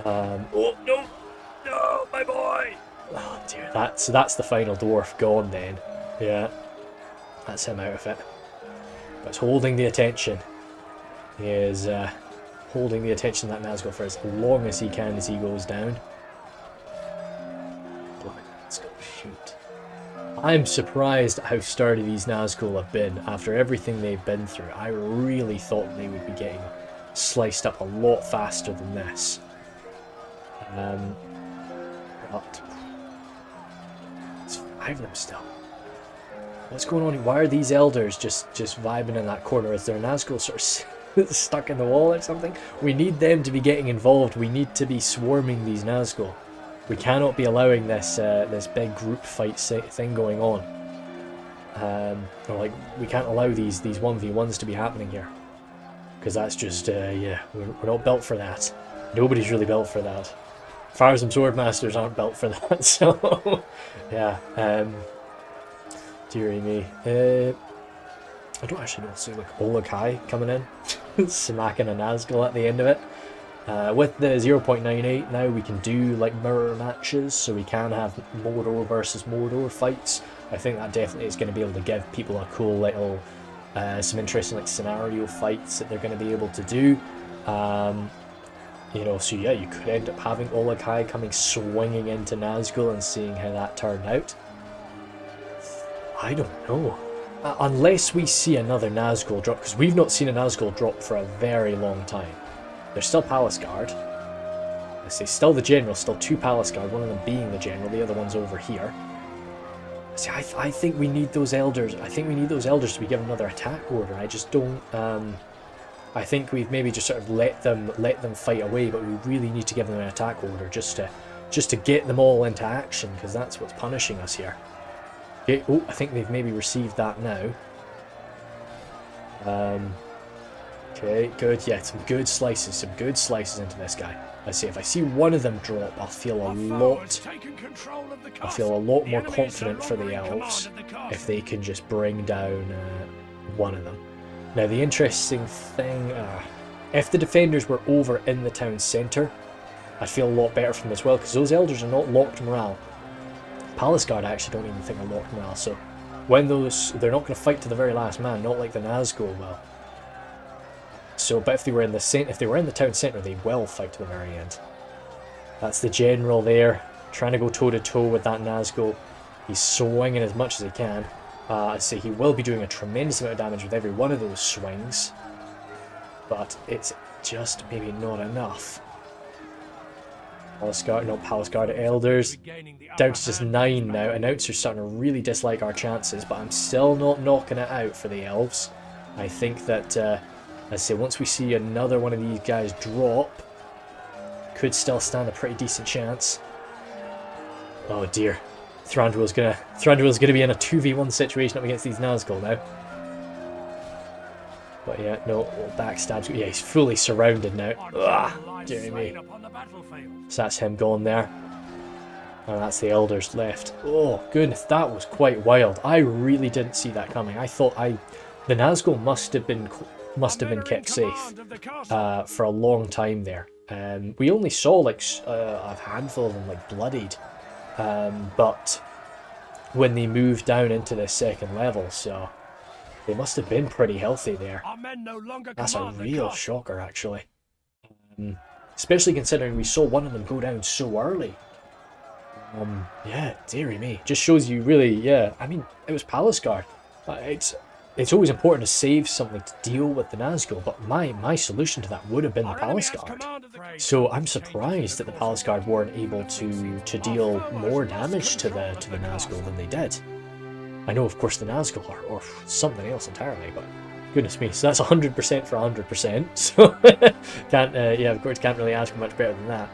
Oh no, no, my boy! Oh dear, that's the final dwarf gone then. Yeah, that's him out of it. But it's holding the attention. He is holding the attention of that Nazgul for as long as he can as he goes down. Let's go shoot. I'm surprised at how sturdy these Nazgul have been after everything they've been through. I really thought they would be getting sliced up a lot faster than this. But it's 5 of them still. What's going on? Why are these elders just vibing in that corner? Is there a Nazgul sort of stuck in the wall or something? We need them to be getting involved. We need to be swarming these Nazgul. We cannot be allowing this this big group fight thing going on. Or like, we can't allow these 1v1s to be happening here, because that's just yeah, we're not built for that. Nobody's really built for that. Farsam Swordmasters aren't built for that. So yeah. Dearie me. I don't actually know. So like Olakai coming in, smacking a Nazgul at the end of it. With the 0.98 now we can do like mirror matches, so we can have Mordor versus Mordor fights. I think that definitely is going to be able to give people a cool little, some interesting like scenario fights that they're going to be able to do. You know, so yeah, you could end up having Olakai coming swinging into Nazgul and seeing how that turned out. I don't know. Unless we see another Nazgul drop, because we've not seen a Nazgul drop for a very long time. There's still Palace Guard. I say still the General, still 2 Palace Guard, one of them being the General, the other one's over here. See, I think we need those Elders. I think we need those Elders to be given another attack order. I just don't. I think we've maybe just sort of let them fight away, but we really need to give them an attack order just to get them all into action, because that's what's punishing us here. Okay, oh, I think they've maybe received that now. Okay, good. Yeah, some good slices into this guy. I say, if I see one of them drop, I'll feel a lot more confident for the elves if they can just bring down one of them. Now, the interesting thing, if the defenders were over in the town centre, I'd feel a lot better for them as well, because those elders are not locked morale. Palace Guard, I actually don't even think are locked morale, so when they're not going to fight to the very last man, not like the Nazgul will. So, but if they were in the town centre, they will fight to the very end. That's the General there, trying to go toe to toe with that Nazgul. He's swinging as much as he can. I'd say he will be doing a tremendous amount of damage with every one of those swings, but it's just maybe not enough. Palace Guard Elders down to just 9 now. Announcer's starting to really dislike our chances, but I'm still not knocking it out for the elves. I think that, as I say, once we see another one of these guys drop, could still stand a pretty decent chance. Oh dear. Thranduil's gonna be in a 2v1 situation up against these Nazgul now. But yeah, no, backstabs. Yeah, he's fully surrounded now. Ugh, dear me. So that's him gone there. And that's the Elders left. Oh goodness, that was quite wild. I really didn't see that coming. I thought the Nazgul must have been kept safe for a long time there. We only saw like a handful of them like bloodied. But when they moved down into the second level, so They must have been pretty healthy there. Our men no longer That's a command the real castle. shocker, actually. Especially considering we saw one of them go down so early. Yeah, dearie me. Just shows you really, yeah. I mean, it was Palace Guard. It's always important to save something to deal with the Nazgul, but my solution to that would have been the Our enemy Palace has Guard. command of the castle. So I'm surprised that the Palace Guard weren't able to deal more damage to the Nazgul than they did. I know, of course, the Nazgul are something else entirely, but goodness me, so that's 100% for 100%. So yeah, of course, can't really ask for much better than that.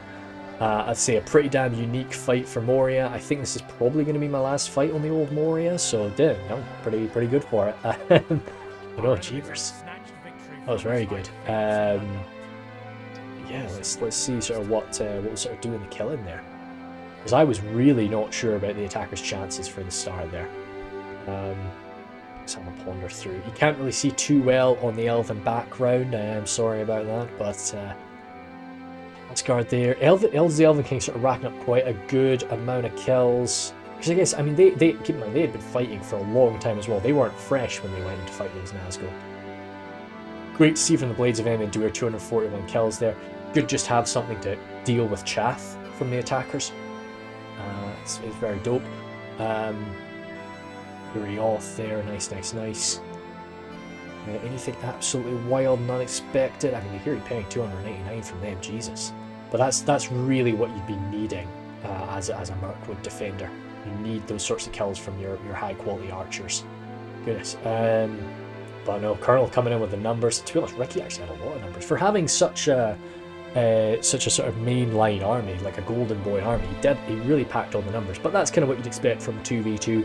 I'd say a pretty damn unique fight for Moria. I think this is probably going to be my last fight on the old Moria, so yeah, I'm pretty good for it. But oh, jeepers, that was very good. Yeah, let's see sort of what was sort of doing the killing there, because I was really not sure about the attacker's chances for the start there. Let's have a ponder through. You can't really see too well on the elven background. I'm sorry about that, but Guard there. The Elven King sort of racking up quite a good amount of kills. Because I guess, I mean, they keep in mind, they had been fighting for a long time as well. They weren't fresh when they went in to fight those Nazgul. Great to see from the Blades of End endure 241 kills there. Good just have something to deal with chaff from the attackers. It's very dope. Very off there, nice. Anything absolutely wild and unexpected? I mean, you're paying 289 from them, Jesus. But that's really what you'd be needing as a Mirkwood defender. You need those sorts of kills from your high quality archers. Goodness. But no, Colonel coming in with the numbers. To be honest, Ricky actually had a lot of numbers for having such a sort of mainline army, like a Golden Boy army. He really packed all the numbers. But that's kind of what you'd expect from 2v2.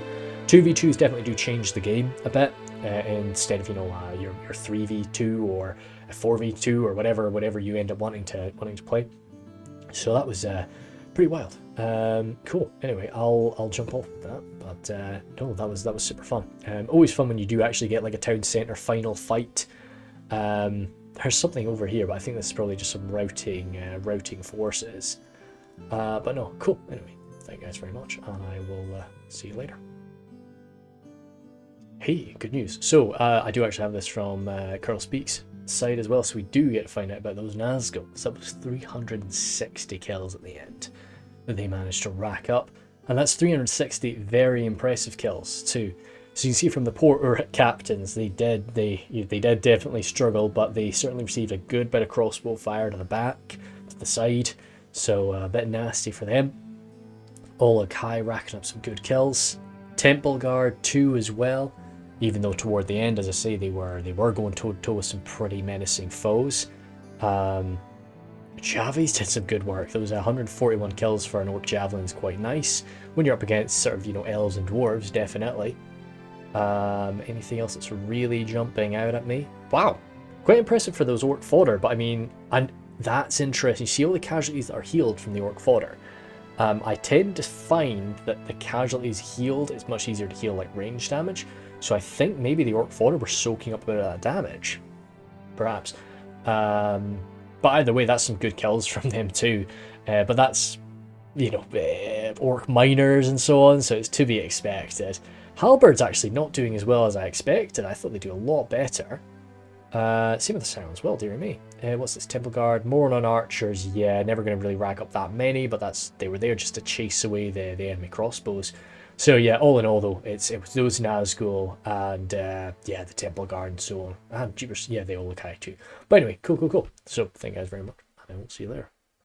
2v2s definitely do change the game a bit. Instead of your 3v2 or a 4v2 or whatever you end up wanting to play. So that was pretty wild. Cool. Anyway, I'll jump off that. But no, that was super fun. Always fun when you do actually get like a town centre final fight. There's something over here, but I think this is probably just some routing forces. But no, cool. Anyway, thank you guys very much, and I will see you later. Hey, good news. So, I do actually have this from Colonel Speak's side as well, so we do get to find out about those Nazgul. So that was 360 kills at the end that they managed to rack up. And that's 360 very impressive kills too. So you can see from the poor Uruk captains, they did definitely struggle, but they certainly received a good bit of crossbow fire to the back, to the side. So a bit nasty for them. Oleg High racking up some good kills. Temple Guard too as well. Even though toward the end, as I say, they were going toe-to-toe with some pretty menacing foes. Javies did some good work. There was 141 kills for an Orc Javelin is quite nice. When you're up against sort of, elves and dwarves, definitely. Anything else that's really jumping out at me? Wow, quite impressive for those Orc fodder, but I mean, and that's interesting. You see all the casualties that are healed from the Orc fodder. I tend to find that the casualties healed is much easier to heal like range damage. So I think maybe the Orc fodder were soaking up a bit of that damage. Perhaps. But either way, that's some good kills from them too. But that's, Orc miners and so on, so it's to be expected. Halberd's actually not doing as well as I expected. I thought they'd do a lot better. Same with the sound as well, dear me. What's this? Temple Guard, more on archers. Yeah, never going to really rack up that many, but they were there just to chase away the enemy crossbows. So yeah, all in all though, it was those Nazgul and the Temple Guard and so on. And jeepers, yeah, they all look high too. But anyway, cool. So thank you guys very much, and I will see you later.